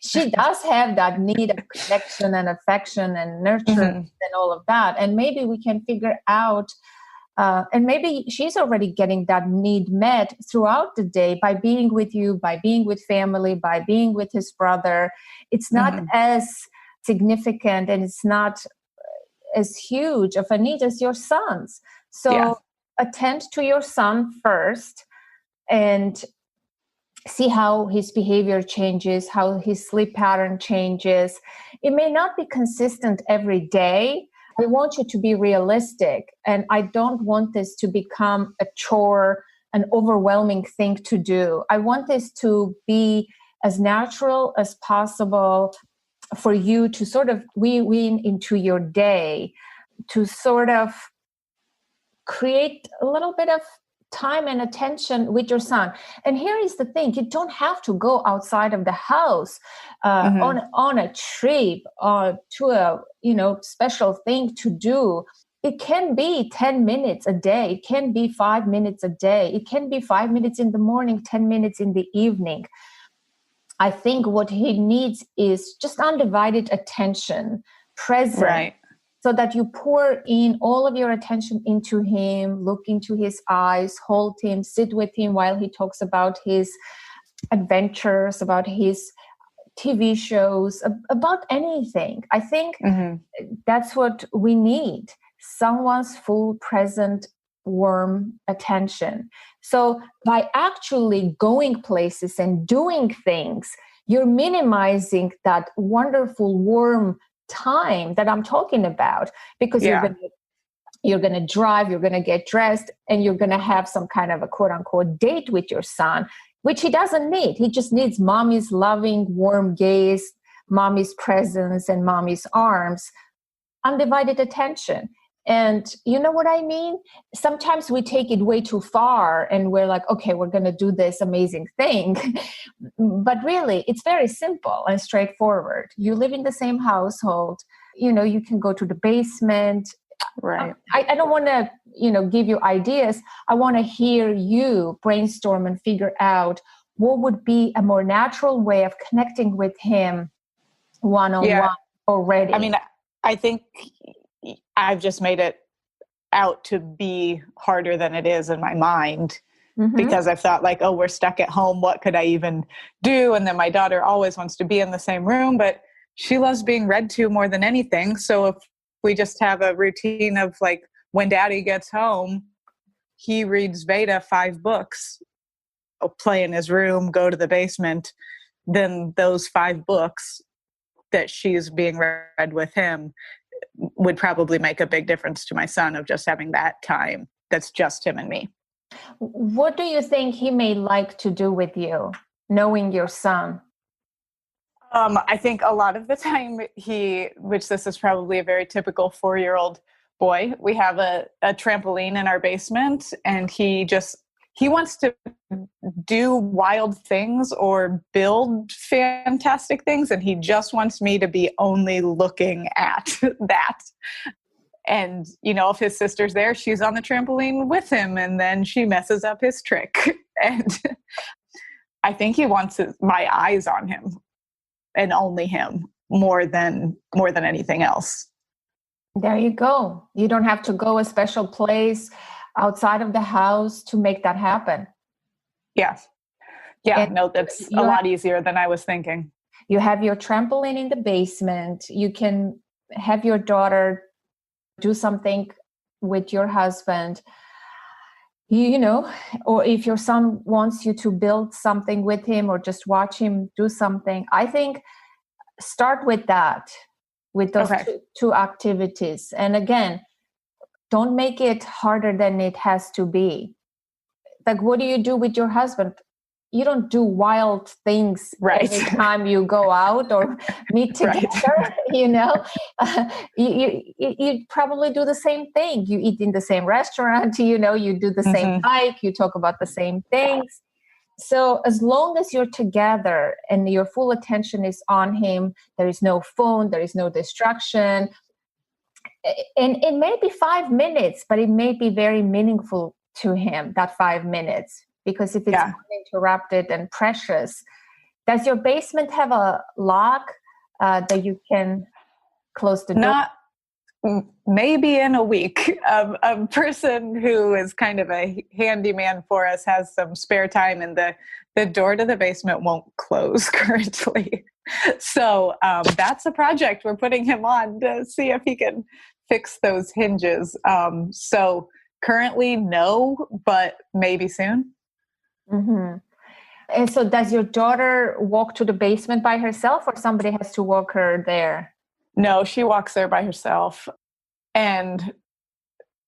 She does have that need of connection and affection and nurture and all of that. And maybe we can figure out, and maybe she's already getting that need met throughout the day by being with you, by being with family, by being with his brother. It's not as significant and it's not as huge of a need as your son's. So attend to your son first and see how his behavior changes, how his sleep pattern changes. It may not be consistent every day. I want you to be realistic, and I don't want this to become a chore, an overwhelming thing to do. I want this to be as natural as possible for you to sort of wean into your day, to sort of create a little bit of time and attention with your son. And here is the thing: you don't have to go outside of the house on a trip to a special thing to do. It can be 10 minutes a day. It can be 5 minutes a day. It can be 5 minutes in the morning, 10 minutes in the evening. I think what he needs is just undivided attention, present, so that you pour in all of your attention into him, look into his eyes, hold him, sit with him while he talks about his adventures, about his TV shows, about anything. I think that's what we need, someone's full, present, warm attention. So by actually going places and doing things, you're minimizing that wonderful, warm time that I'm talking about, because you're going to drive, you're going to get dressed, and you're going to have some kind of a quote unquote date with your son, which he doesn't need. He just needs mommy's loving, warm gaze, mommy's presence, and mommy's arms, undivided attention. And you know what I mean? Sometimes we take it way too far and we're like, okay, we're going to do this amazing thing. But really, it's very simple and straightforward. You live in the same household. You can go to the basement. Right. I don't want to, give you ideas. I want to hear you brainstorm and figure out what would be a more natural way of connecting with him one-on-one already. I mean, I think I've just made it out to be harder than it is in my mind, because I've thought like, oh, we're stuck at home. What could I even do? And then my daughter always wants to be in the same room, but she loves being read to more than anything. So if we just have a routine of like, when daddy gets home, he reads Veda 5 books, play in his room, go to the basement, then those 5 books that she's being read with him would probably make a big difference to my son of just having that time that's just him and me. What do you think he may like to do with you, knowing your son? I think a lot of the time which this is probably a very typical 4-year-old boy, we have a trampoline in our basement, and he wants to do wild things or build fantastic things, and he just wants me to be only looking at that. And, if his sister's there, she's on the trampoline with him, and then she messes up his trick. And I think he wants my eyes on him and only him more than anything else. There you go. You don't have to go a special place outside of the house to make that happen. Yeah. No, that's a lot easier than I was thinking. You have your trampoline in the basement. You can have your daughter do something with your husband, or if your son wants you to build something with him or just watch him do something. I think start with that, with those two activities. And again, don't make it harder than it has to be. Like, what do you do with your husband? You don't do wild things every time you go out or meet together, you probably do the same thing. You eat in the same restaurant, you do the same hike, you talk about the same things. So as long as you're together and your full attention is on him, there is no phone, there is no distraction. And it may be 5 minutes, but it may be very meaningful to him, that 5 minutes. Because if it's uninterrupted and precious, does your basement have a lock that you can close the door? Not maybe in a week. A person who is kind of a handyman for us has some spare time, and the door to the basement won't close currently. So that's a project we're putting him on to see if he can fix those hinges. So currently, no, but maybe soon. Mm-hmm. And so does your daughter walk to the basement by herself, or somebody has to walk her there? No, she walks there by herself. And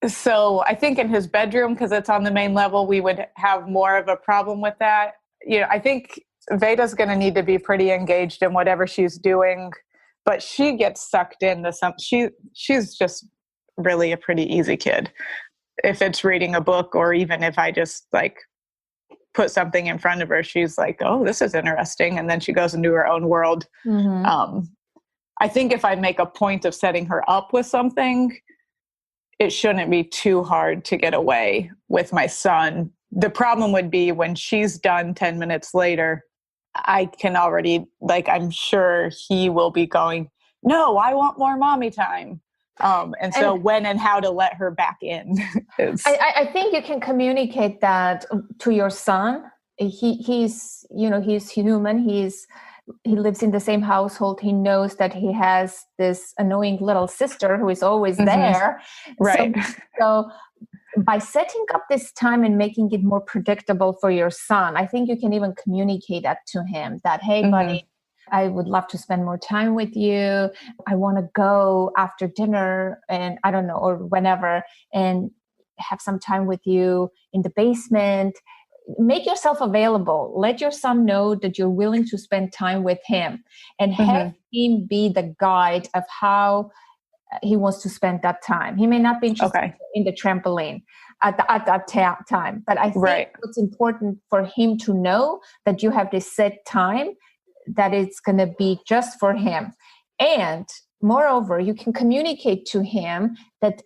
so I think in his bedroom, because it's on the main level, we would have more of a problem with that. I think Veda's going to need to be pretty engaged in whatever she's doing, but she gets sucked into she's just really a pretty easy kid. If it's reading a book, or even if I just put something in front of her, she's like, oh, this is interesting. And then she goes into her own world. Mm-hmm. I think if I make a point of setting her up with something, it shouldn't be too hard to get away with my son. The problem would be when she's done 10 minutes later, I can already, I'm sure he will be going, no, I want more mommy time. And so when and how to let her back in. I think you can communicate that to your son. He's human. He lives in the same household. He knows that he has this annoying little sister who is always there. Right. So by setting up this time and making it more predictable for your son, I think you can even communicate that to him that, hey, buddy, I would love to spend more time with you. I want to go after dinner and I don't know, or whenever, and have some time with you in the basement. Make yourself available. Let your son know that you're willing to spend time with him, and have him be the guide of how he wants to spend that time. He may not be interested in the trampoline at that time, but I think it's important for him to know that you have this set time, that it's going to be just for him. And moreover, you can communicate to him that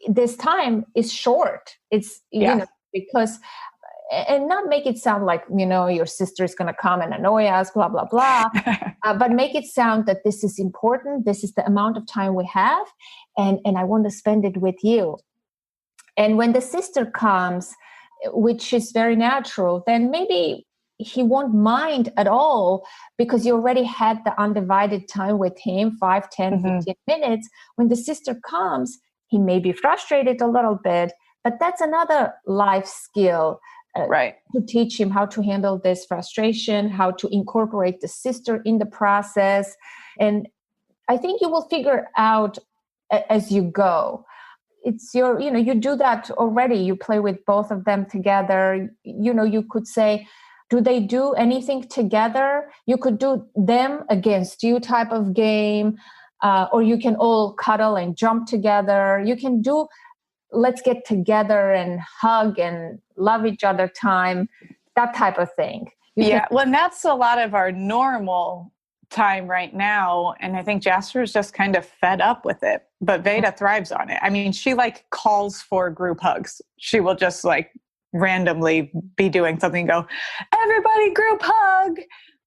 this time is short. It's, because, and not make it sound like, your sister is going to come and annoy us, blah, blah, blah. But make it sound that this is important. This is the amount of time we have. And I want to spend it with you. And when the sister comes, which is very natural, then maybe he won't mind at all, because you already had the undivided time with him, 5, 10, 15 minutes. When the sister comes, he may be frustrated a little bit, but that's another life skill Right. to teach him how to handle this frustration, how to incorporate the sister in the process. And I think you will figure out as you go. It's you do that already. You play with both of them together. You could say, do they do anything together? You could do them against you type of game, or you can all cuddle and jump together. You can do let's get together and hug and love each other time, that type of thing. Well, and that's a lot of our normal time right now. And I think Jasper's just kind of fed up with it, but Veda thrives on it. I mean, she like calls for group hugs. She will just like randomly be doing something, go, everybody group hug.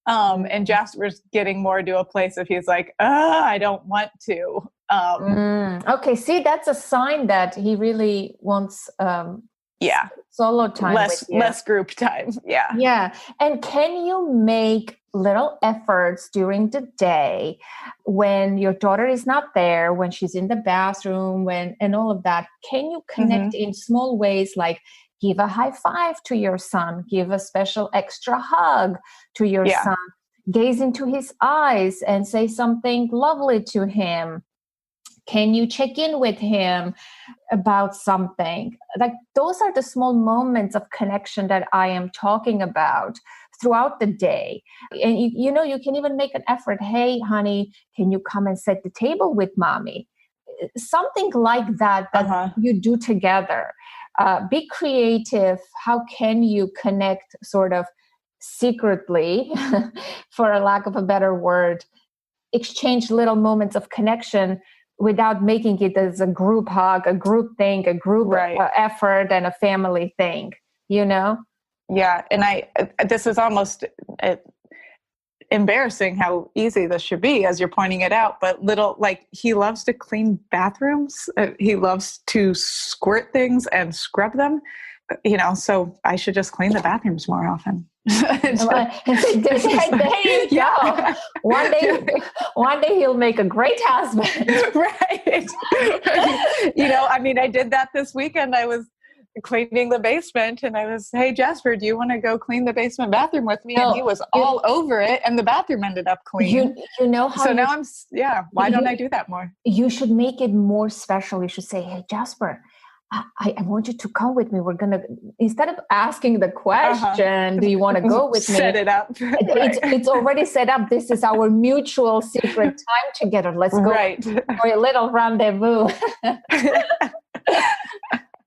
And Jasper's getting more to a place of he's like, I don't want to. Okay, see, that's a sign that he really wants solo time, less group time. Yeah. And can you make little efforts during the day when your daughter is not there, when she's in the bathroom, and all of that? Can you connect in small ways, like give a high five to your son, give a special extra hug to your son, gaze into his eyes and say something lovely to him? Can you check in with him about something? Like those are the small moments of connection that I am talking about throughout the day. And you can even make an effort. Hey, honey, can you come and set the table with mommy? Something like that you do together. Be creative. How can you connect sort of secretly, for a lack of a better word, exchange little moments of connection without making it as a group hug, a group thing, a group effort, and a family thing, Yeah. And this is almost embarrassing how easy this should be as you're pointing it out, but he loves to clean bathrooms. He loves to squirt things and scrub them, so I should just clean the bathrooms more often. There you go. One day he'll make a great husband. Right. I did that this weekend. I was cleaning the basement and I was, hey, Jasper, do you want to go clean the basement bathroom with me? And he was all over it and the bathroom ended up clean. You know how. So now why don't I do that more? You should make it more special. You should say, hey, Jasper, I want you to come with me. We're going to, instead of asking the question, do you want to go with me? Set it up. It's already set up. This is our mutual secret time together. Let's go for a little rendezvous.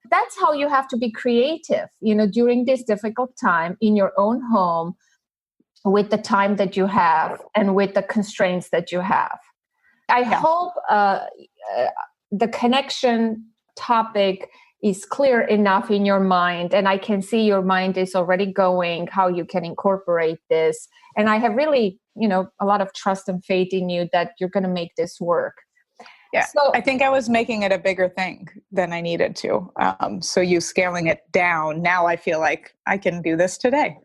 That's how you have to be creative, during this difficult time in your own home with the time that you have and with the constraints that you have. I hope the connection topic is clear enough in your mind, and I can see your mind is already going how you can incorporate this. And I have really, a lot of trust and faith in you that you're going to make this work. Yeah. So I think I was making it a bigger thing than I needed to. So you scaling it down, now I feel like I can do this today.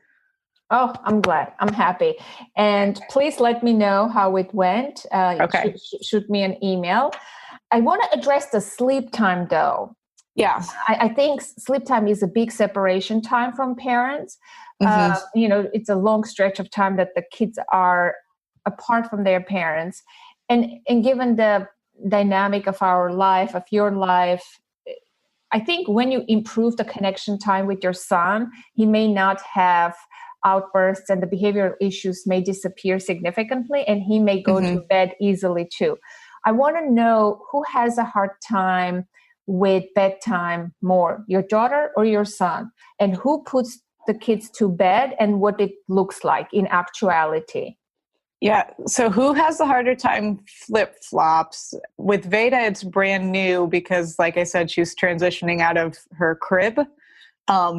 Oh, I'm glad. I'm happy. And please let me know how it went. Okay. Shoot me an email. I want to address the sleep time, though. Yeah. I think sleep time is a big separation time from parents. It's a long stretch of time that the kids are apart from their parents. And given the dynamic of our life, of your life, I think when you improve the connection time with your son, he may not have outbursts and the behavioral issues may disappear significantly and he may go to bed easily too. I want to know who has a hard time with bedtime more, your daughter or your son, and who puts the kids to bed and what it looks like in actuality. Yeah. So who has the harder time flip-flops? With Veda, it's brand new because, like I said, she's transitioning out of her crib.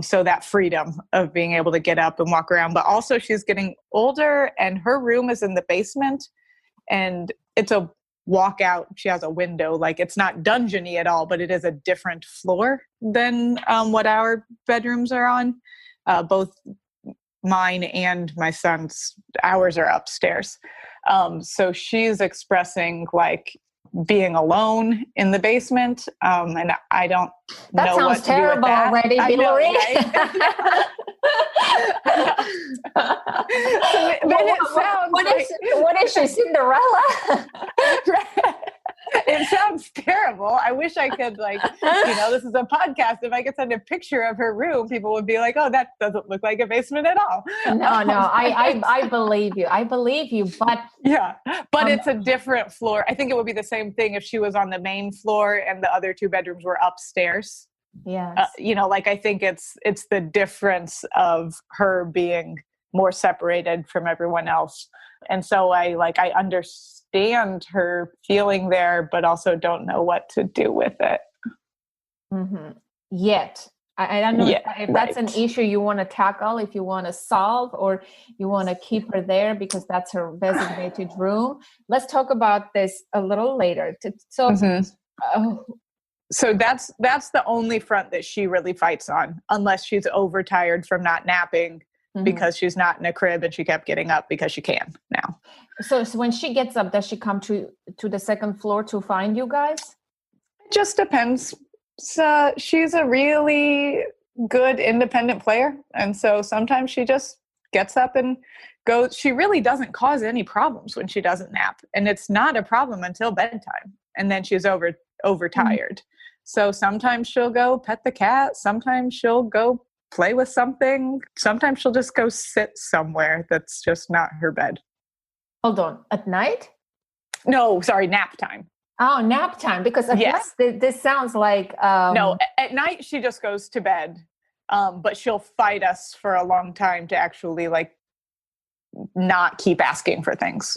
So that freedom of being able to get up and walk around, but also she's getting older and her room is in the basement and it's a walkout. She has a window, like it's not dungeony at all, but it is a different floor than what our bedrooms are on. Both mine and my son's, ours are upstairs. So she's expressing like, being alone in the basement. And I don't that know sounds what to do with terrible that. already, I know, Hillary. right? So then it sounds what is she, Cinderella? It sounds terrible. I wish I could, this is a podcast. If I could send a picture of her room, people would be like, oh, that doesn't look like a basement at all. No, I believe you. I believe you, but yeah, but it's a different floor. I think it would be the same thing if she was on the main floor and the other two bedrooms were upstairs. Yes. I think it's the difference of her being more separated from everyone else. And so I understand her feeling there, but also don't know what to do with it. Mm-hmm. Yet. I don't know if that's an issue you want to tackle, if you want to solve, or you want to keep her there because that's her designated room. Let's talk about this a little later. So that's the only front that she really fights on, unless she's overtired from not napping because she's not in a crib and she kept getting up because she can now. So when she gets up, does she come to the second floor to find you guys? It just depends. So she's a really good independent player. And so sometimes she just gets up and goes. She really doesn't cause any problems when she doesn't nap. And it's not a problem until bedtime. And then she's overtired. So sometimes she'll go pet the cat. Sometimes she'll go play with something. Sometimes she'll just go sit somewhere that's just not her bed. Hold on. At night? No, sorry, nap time. Oh, nap time. Because at night, this sounds like... No, at night she just goes to bed. But she'll fight us for a long time to actually not keep asking for things.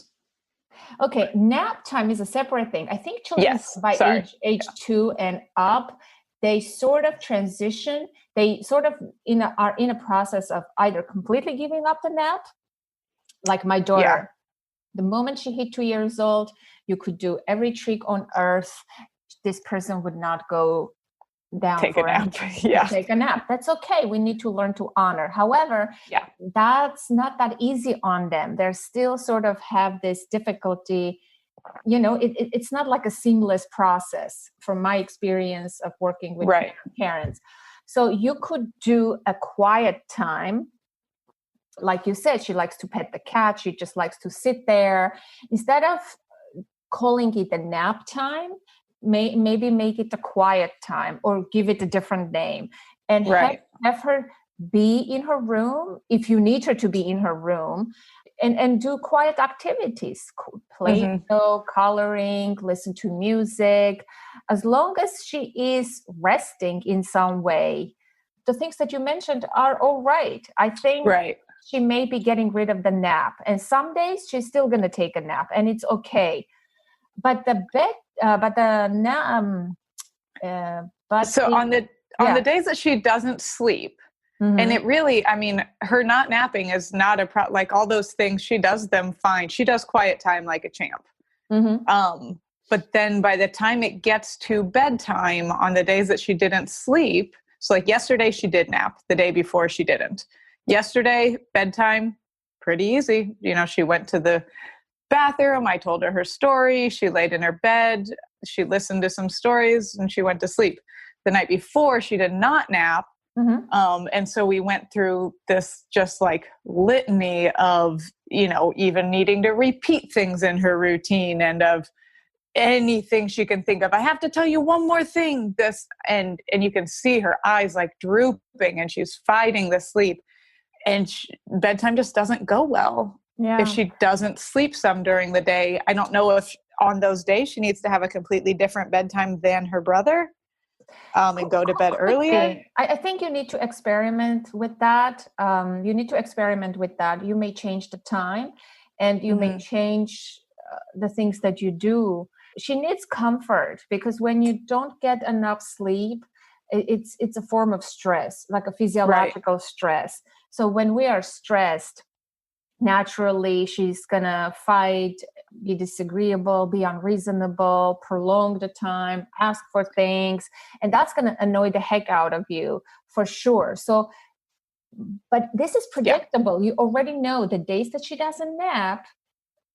Okay, nap time is a separate thing. I think children by age 2 and up, they sort of transition. They sort of are in a process of either completely giving up the nap, like my daughter. Yeah. The moment she hit 2 years old, you could do every trick on earth. This person would not go down take a nap. That's okay. We need to learn to honor. However, that's not that easy on them. They still sort of have this difficulty. It's not like a seamless process from my experience of working with parents. So you could do a quiet time. Like you said, she likes to pet the cat. She just likes to sit there. Instead of calling it a nap time, maybe make it a quiet time or give it a different name and have her be in her room if you need her to be in her room and do quiet activities, play coloring, listen to music. As long as she is resting in some way, the things that you mentioned are all right. I think she may be getting rid of the nap, and some days she's still going to take a nap, and it's okay. But on the days that she doesn't sleep, and it really, her not napping is not a problem. Like all those things, she does them fine. She does quiet time like a champ. But then by the time it gets to bedtime on the days that she didn't sleep, so like yesterday she did nap, the day before she didn't. Yesterday, bedtime, pretty easy. She went to the bathroom. I told her story. She laid in her bed. She listened to some stories and she went to sleep. The night before, she did not nap. And so we went through this just litany of, even needing to repeat things in her routine and of anything she can think of. I have to tell you one more thing. And you can see her eyes drooping and she's fighting the sleep. And bedtime just doesn't go well. Yeah. If she doesn't sleep some during the day. I don't know if on those days she needs to have a completely different bedtime than her brother and go to bed earlier. I think you need to experiment with that. You may change the time and you may change the things that you do. She needs comfort because when you don't get enough sleep, it's a form of stress, like a physiological stress. So when we are stressed, naturally, she's going to fight, be disagreeable, be unreasonable, prolong the time, ask for things. And that's going to annoy the heck out of you for sure. So, but this is predictable. You already know the days that she doesn't nap,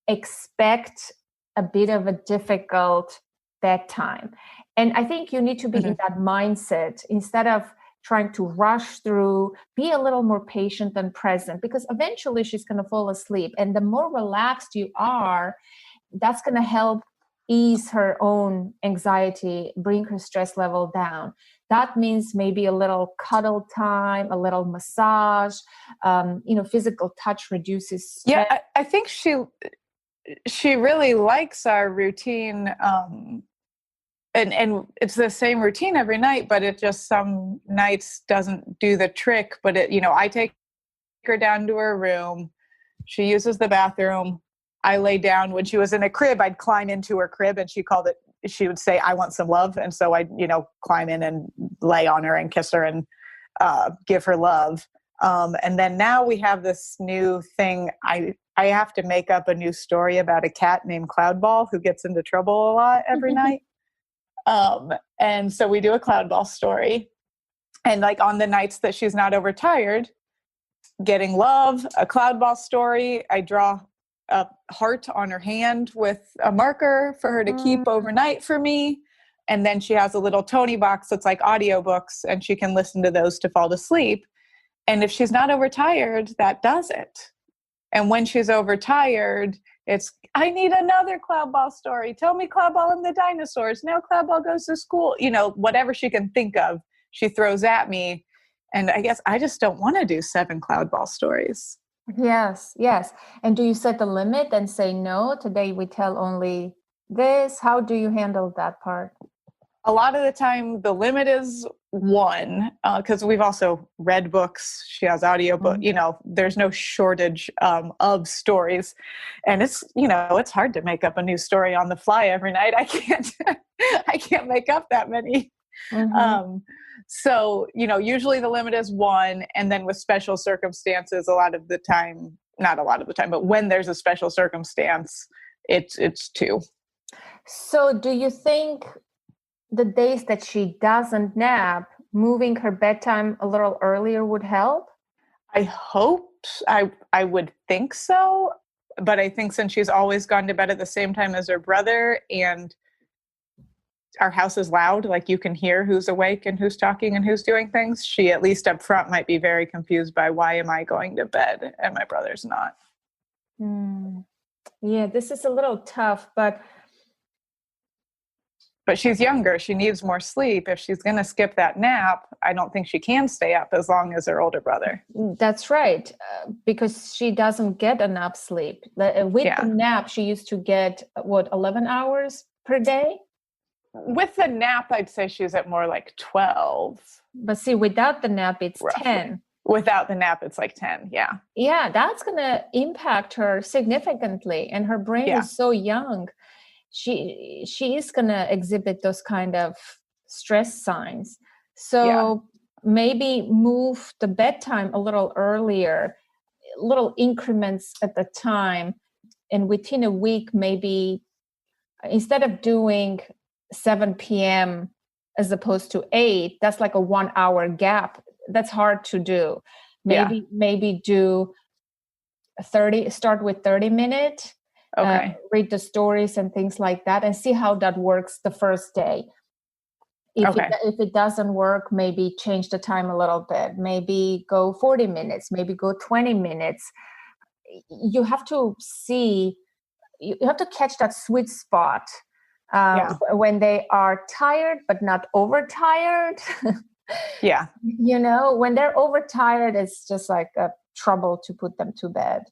expect a bit of a difficult bedtime. And I think you need to be in that mindset instead of trying to rush through, be a little more patient and present, because eventually she's going to fall asleep. And the more relaxed you are, that's going to help ease her own anxiety, bring her stress level down. That means maybe a little cuddle time, a little massage, physical touch reduces stress. Yeah, I think she really likes our routine. And it's the same routine every night, but it just some nights doesn't do the trick. But I take her down to her room. She uses the bathroom. I lay down. When she was in a crib, I'd climb into her crib, and she would say, "I want some love." And so I'd, climb in and lay on her and kiss her and give her love. And then now we have this new thing. I have to make up a new story about a cat named Cloudball who gets into trouble a lot every night. And so we do a Cloudball story, and like on the nights that she's not overtired, getting love, a Cloudball story, I draw a heart on her hand with a marker for her to keep overnight for me. And then she has a little Tony box that's like audiobooks, and she can listen to those to fall asleep. And if she's not overtired, that does it. And when she's overtired, it's, I need another Cloudball story. Tell me Cloudball and the dinosaurs. Now Cloudball goes to school. Whatever she can think of, she throws at me. And I guess I just don't want to do 7 Cloudball stories. Yes. And do you set the limit and say, no, today we tell only this? How do you handle that part? A lot of the time, the limit is 1, because we've also read books. She has audiobook. There's no shortage of stories, and it's hard to make up a new story on the fly every night. I can't make up that many. So usually the limit is 1, and then with special circumstances, not a lot of the time, but when there's a special circumstance, it's 2. So do you think the days that she doesn't nap, moving her bedtime a little earlier would help? I hope. I would think so. But I think since she's always gone to bed at the same time as her brother, and our house is loud, like you can hear who's awake and who's talking and who's doing things, she at least up front might be very confused by, why am I going to bed and my brother's not? Yeah, this is a little tough, but she's younger. She needs more sleep. If she's going to skip that nap, I don't think she can stay up as long as her older brother. That's right, because she doesn't get enough sleep. With the nap, she used to get, 11 hours per day? With the nap, I'd say she's at more like 12. But see, without the nap, it's roughly 10. Without the nap, it's like 10, yeah. Yeah, that's going to impact her significantly. And her brain is so young. She is going to exhibit those kind of stress signs. So maybe move the bedtime a little earlier, little increments at the time. And within a week, maybe instead of doing 7 p.m. as opposed to 8, that's like a 1 hour gap. That's hard to do. Maybe do start with 30 minutes. Okay. Read the stories and things like that, and see how that works the first day. If it doesn't work, maybe change the time a little bit. Maybe go 40 minutes, maybe go 20 minutes. You have to catch that sweet spot when they are tired, but not overtired. Yeah. When they're overtired, it's just like a trouble to put them to bed.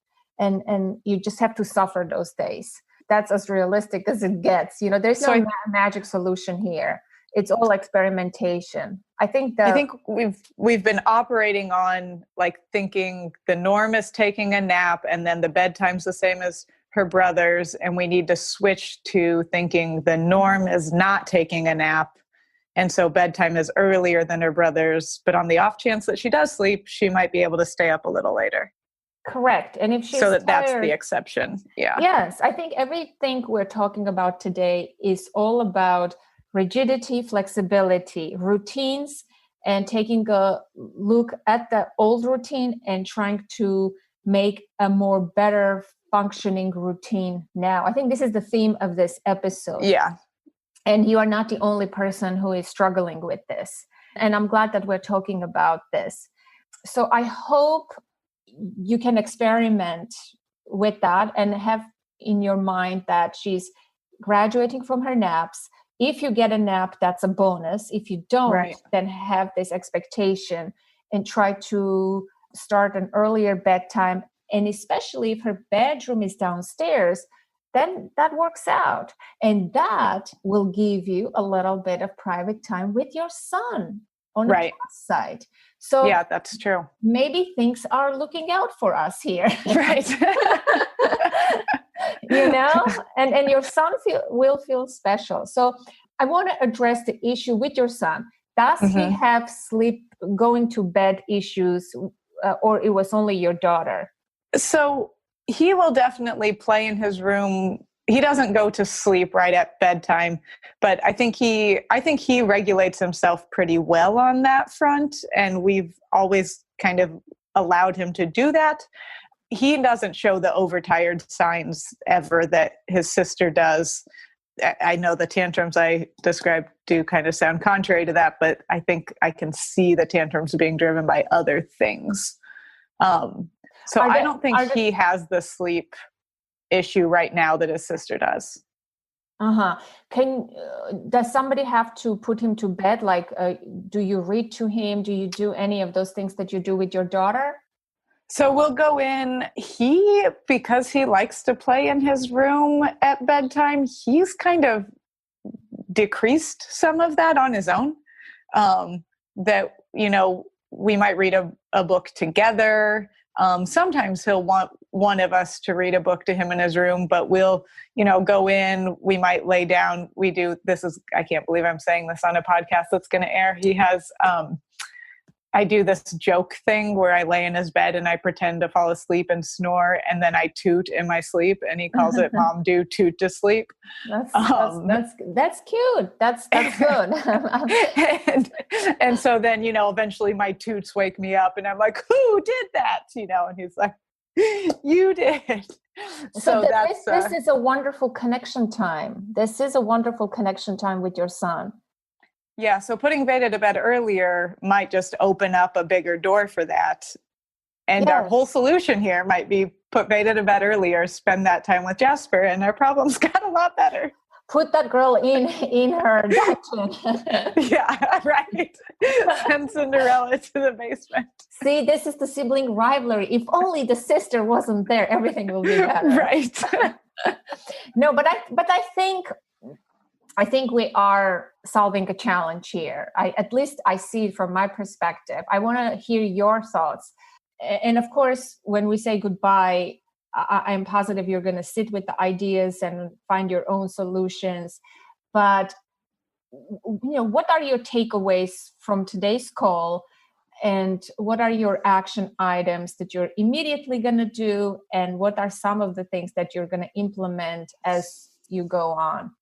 And you just have to suffer those days. That's as realistic as it gets. There's no magic solution here. It's all experimentation. I think we've been operating on like thinking the norm is taking a nap, and then the bedtime's the same as her brother's, and we need to switch to thinking the norm is not taking a nap, and so bedtime is earlier than her brother's. But on the off chance that she does sleep, she might be able to stay up a little later. Correct. And if she's tired, that's the exception. Yeah. Yes. I think everything we're talking about today is all about rigidity, flexibility, routines, and taking a look at the old routine and trying to make a more better functioning routine now. I think this is the theme of this episode. Yeah. And you are not the only person who is struggling with this. And I'm glad that we're talking about this. So I hope you can experiment with that and have in your mind that she's graduating from her naps. If you get a nap, that's a bonus. If you don't, Right. then have this expectation and try to start an earlier bedtime. And especially if her bedroom is downstairs, then that works out. And that will give you a little bit of private time with your son on the Right. plus side. So Yeah, that's true. maybe things are looking out for us here. Right. You know, and your son will feel special. So I want to address the issue with your son. Does he have sleep going to bed issues, or it was only your daughter? So he will definitely play in his room. He doesn't go to sleep right at bedtime, but I think he regulates himself pretty well on that front. And we've always kind of allowed him to do that. He doesn't show the overtired signs ever that his sister does. I know the tantrums I described do kind of sound contrary to that, but I think I can see the tantrums being driven by other things. So I don't think he has the sleep issue right now that his sister does. Does somebody have to put him to bed? Like, do you read to him? Do you do any of those things that you do with your daughter? So we'll go in. Because he likes to play in his room at bedtime, he's kind of decreased some of that on his own. That, we might read a book together. Sometimes he'll want one of us to read a book to him in his room, but we'll, go in, we might lay down. I can't believe I'm saying this on a podcast that's going to air. He has, I do this joke thing where I lay in his bed and I pretend to fall asleep and snore, and then I toot in my sleep, and he calls it "Mom, do toot to sleep." That's cute. That's good. and so then eventually my toots wake me up, and I'm like, "Who did that?" And he's like, "You did." So this is a wonderful connection time. This is a wonderful connection time with your son. Yeah, so putting Veda to bed earlier might just open up a bigger door for that. And Our whole solution here might be put Veda to bed earlier, spend that time with Jasper, and our problems got a lot better. Put that girl in her dungeon. Yeah, right. Send Cinderella to the basement. See, this is the sibling rivalry. If only the sister wasn't there, everything will be better. Right. No, but I think we are solving a challenge here. At least I see it from my perspective. I want to hear your thoughts. And of course, when we say goodbye, I'm positive you're going to sit with the ideas and find your own solutions. But, what are your takeaways from today's call? And what are your action items that you're immediately going to do? And what are some of the things that you're going to implement as you go on?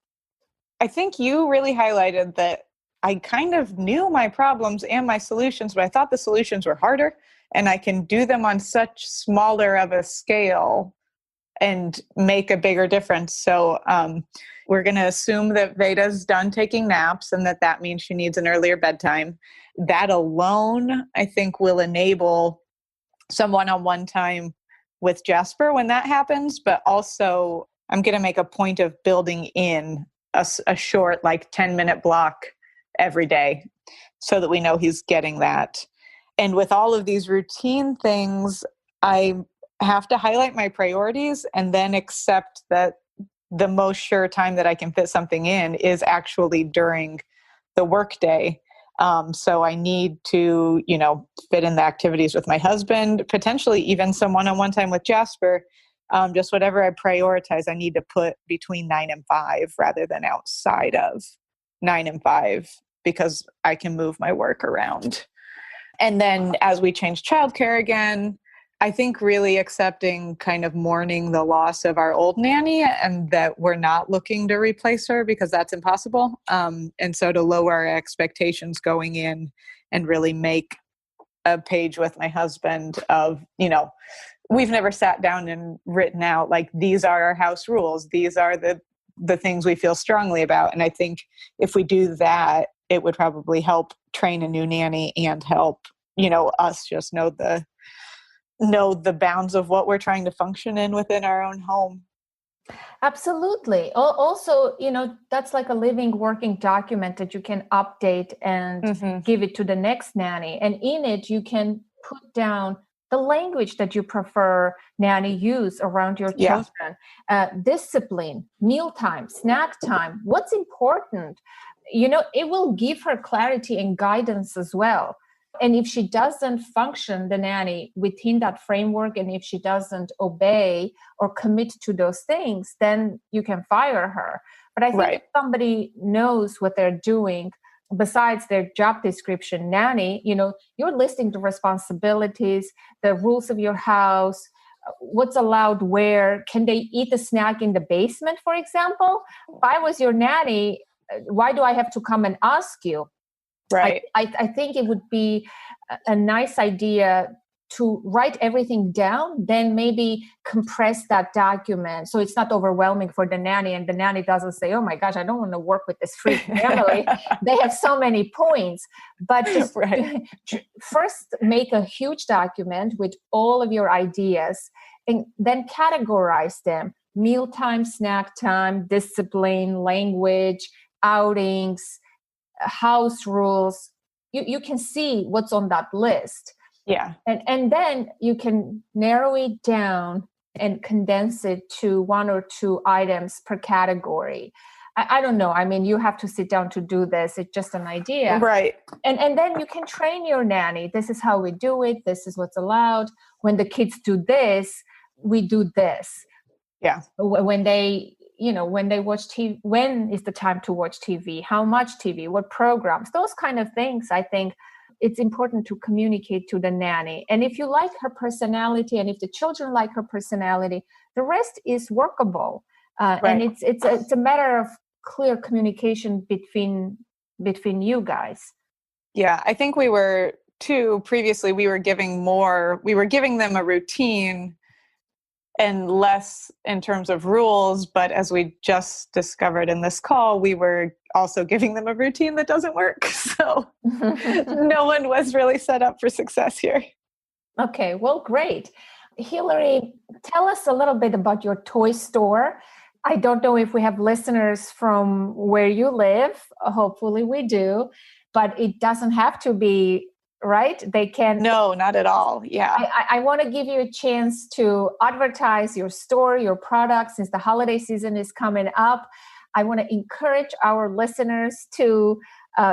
I think you really highlighted that I kind of knew my problems and my solutions, but I thought the solutions were harder, and I can do them on such smaller of a scale and make a bigger difference. So we're going to assume that Veda's done taking naps and that means she needs an earlier bedtime. That alone, I think, will enable some one-on-one time with Jasper when that happens. But also, I'm going to make a point of building in a short, 10-minute block every day so that we know he's getting that. And with all of these routine things, I have to highlight my priorities and then accept that the most sure time that I can fit something in is actually during the workday. So I need to, fit in the activities with my husband, potentially even some one-on-one time with Jasper. Just whatever I prioritize, I need to put between 9 and 5 rather than outside of 9 and 5, because I can move my work around. And then as we change childcare again, I think really accepting, kind of mourning the loss of our old nanny, and that we're not looking to replace her because that's impossible. And so to lower our expectations going in and really make a page with my husband of, we've never sat down and written out these are our house rules. These are the the things we feel strongly about. And I think if we do that, it would probably help train a new nanny and help, us just know the bounds of what we're trying to function in within our own home. Absolutely. Also, that's like a living, working document that you can update and give it to the next nanny. And in it, you can put down the language that you prefer nanny use around your children, discipline, mealtime, snack time, what's important. It will give her clarity and guidance as well. And if she doesn't function, the nanny, within that framework, and if she doesn't obey or commit to those things, then you can fire her. But I think if somebody knows what they're doing, besides their job description, nanny, you're listing the responsibilities, the rules of your house, what's allowed where. Can they eat the snack in the basement, for example? If I was your nanny, why do I have to come and ask you? Right. I think it would be a nice idea to write everything down, then maybe compress that document so it's not overwhelming for the nanny, and the nanny doesn't say, oh my gosh, I don't want to work with this freak family. They have so many points. But just first make a huge document with all of your ideas and then categorize them: mealtime, snack time, discipline, language, outings, house rules. You can see what's on that list. Yeah. And then you can narrow it down and condense it to 1 or 2 items per category. I don't know. I mean, you have to sit down to do this. It's just an idea. Right. And then you can train your nanny. This is how we do it. This is what's allowed. When the kids do this, we do this. Yeah. When they watch TV, when is the time to watch TV? How much TV? What programs? Those kind of things, I think it's important to communicate to the nanny. And if you like her personality, and if the children like her personality, the rest is workable. And it's a matter of clear communication between you guys. Yeah, I think we were too previously. We were giving them a routine and less in terms of rules. But as we just discovered in this call, we were also giving them a routine that doesn't work. So no one was really set up for success here. Okay, well, great. Hilary, tell us a little bit about your toy store. I don't know if we have listeners from where you live. Hopefully we do, but it doesn't have to be, right? They can. No, not at all. Yeah. I want to give you a chance to advertise your store, your products, since the holiday season is coming up. I want to encourage our listeners to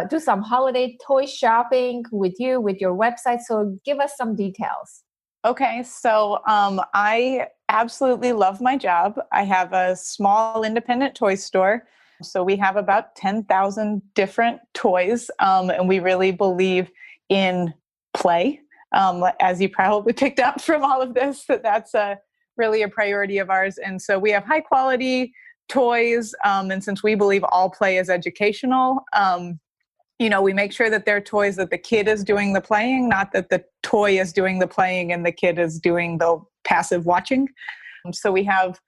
do some holiday toy shopping with you, with your website. So give us some details. Okay. So I absolutely love my job. I have a small independent toy store. So we have about 10,000 different toys. And we really believe in play. As you probably picked up from all of this, that's really a priority of ours. And so we have high quality toys. And since we believe all play is educational, we make sure that they're toys that the kid is doing the playing, not that the toy is doing the playing and the kid is doing the passive watching. So we have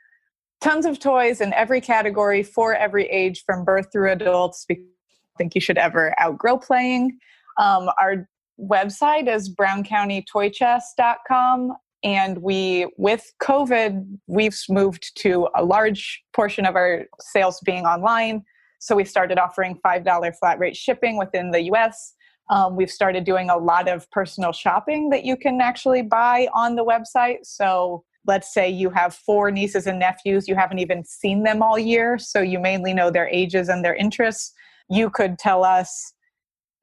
tons of toys in every category for every age, from birth through adults. We think you should ever outgrow playing. Our website is browncountytoychest.com. And with COVID, we've moved to a large portion of our sales being online. So we started offering $5 flat rate shipping within the US. We've started doing a lot of personal shopping that you can actually buy on the website. So let's say you have 4 nieces and nephews, you haven't even seen them all year, so you mainly know their ages and their interests. You could tell us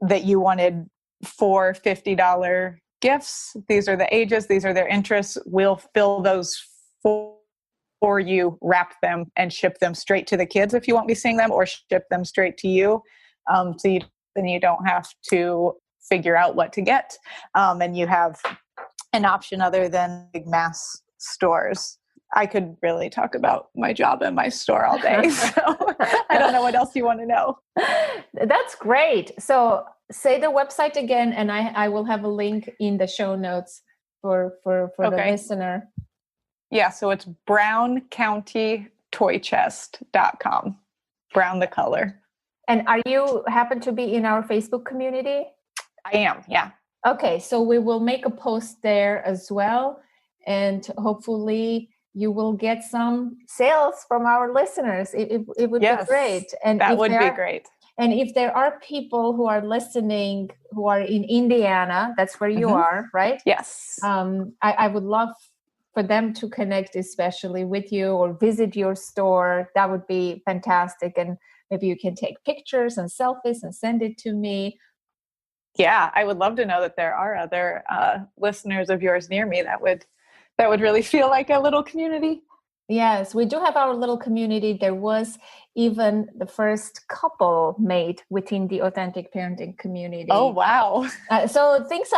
that you wanted 4 $50 gifts. These are the ages, these are their interests. We'll fill those for you, wrap them, and ship them straight to the kids if you won't be seeing them, or ship them straight to you. Then you don't have to figure out what to get. And you have an option other than big mass stores. I could really talk about my job and my store all day. So I don't know what else you want to know. That's great. So say the website again, and I will have a link in the show notes for the listener. Yeah, so it's Brown County toychest.com. Brown the color. And are you happen to be in our Facebook community? I am, yeah. Okay, so we will make a post there as well. And hopefully you will get some sales from our listeners. It would be great. And that would be great. And if there are people who are listening who are in Indiana, that's where you are, right? Yes. I would love for them to connect especially with you or visit your store. That would be fantastic. And maybe you can take pictures and selfies and send it to me. Yeah, I would love to know that there are other listeners of yours near me. That would really feel like a little community. Yes, we do have our little community. There was even the first couple made within the Authentic Parenting community. Oh, wow. So things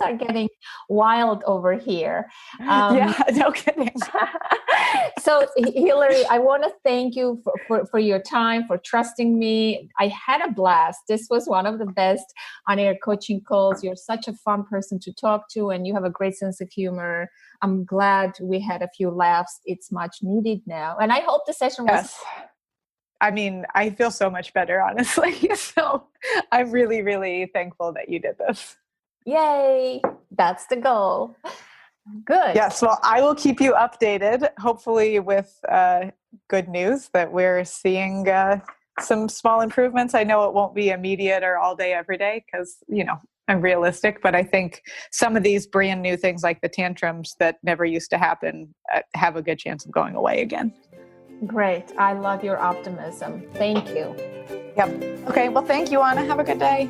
are getting wild over here. Yeah, no kidding. So Hillary, I want to thank you for your time, for trusting me. I had a blast. This was one of the best on-air coaching calls. You're such a fun person to talk to, and you have a great sense of humor. I'm glad we had a few laughs. It's much needed now. And I hope the session was... Yes. I mean, I feel so much better, honestly. So I'm really, really thankful that you did this. Yay. That's the goal. Good. Yes. Well, I will keep you updated, hopefully with good news that we're seeing some small improvements. I know it won't be immediate or all day, every day, because, I'm realistic, but I think some of these brand new things like the tantrums that never used to happen have a good chance of going away again. Great. I love your optimism. Thank you. Yep. Okay. Well, thank you, Anna. Have a good day.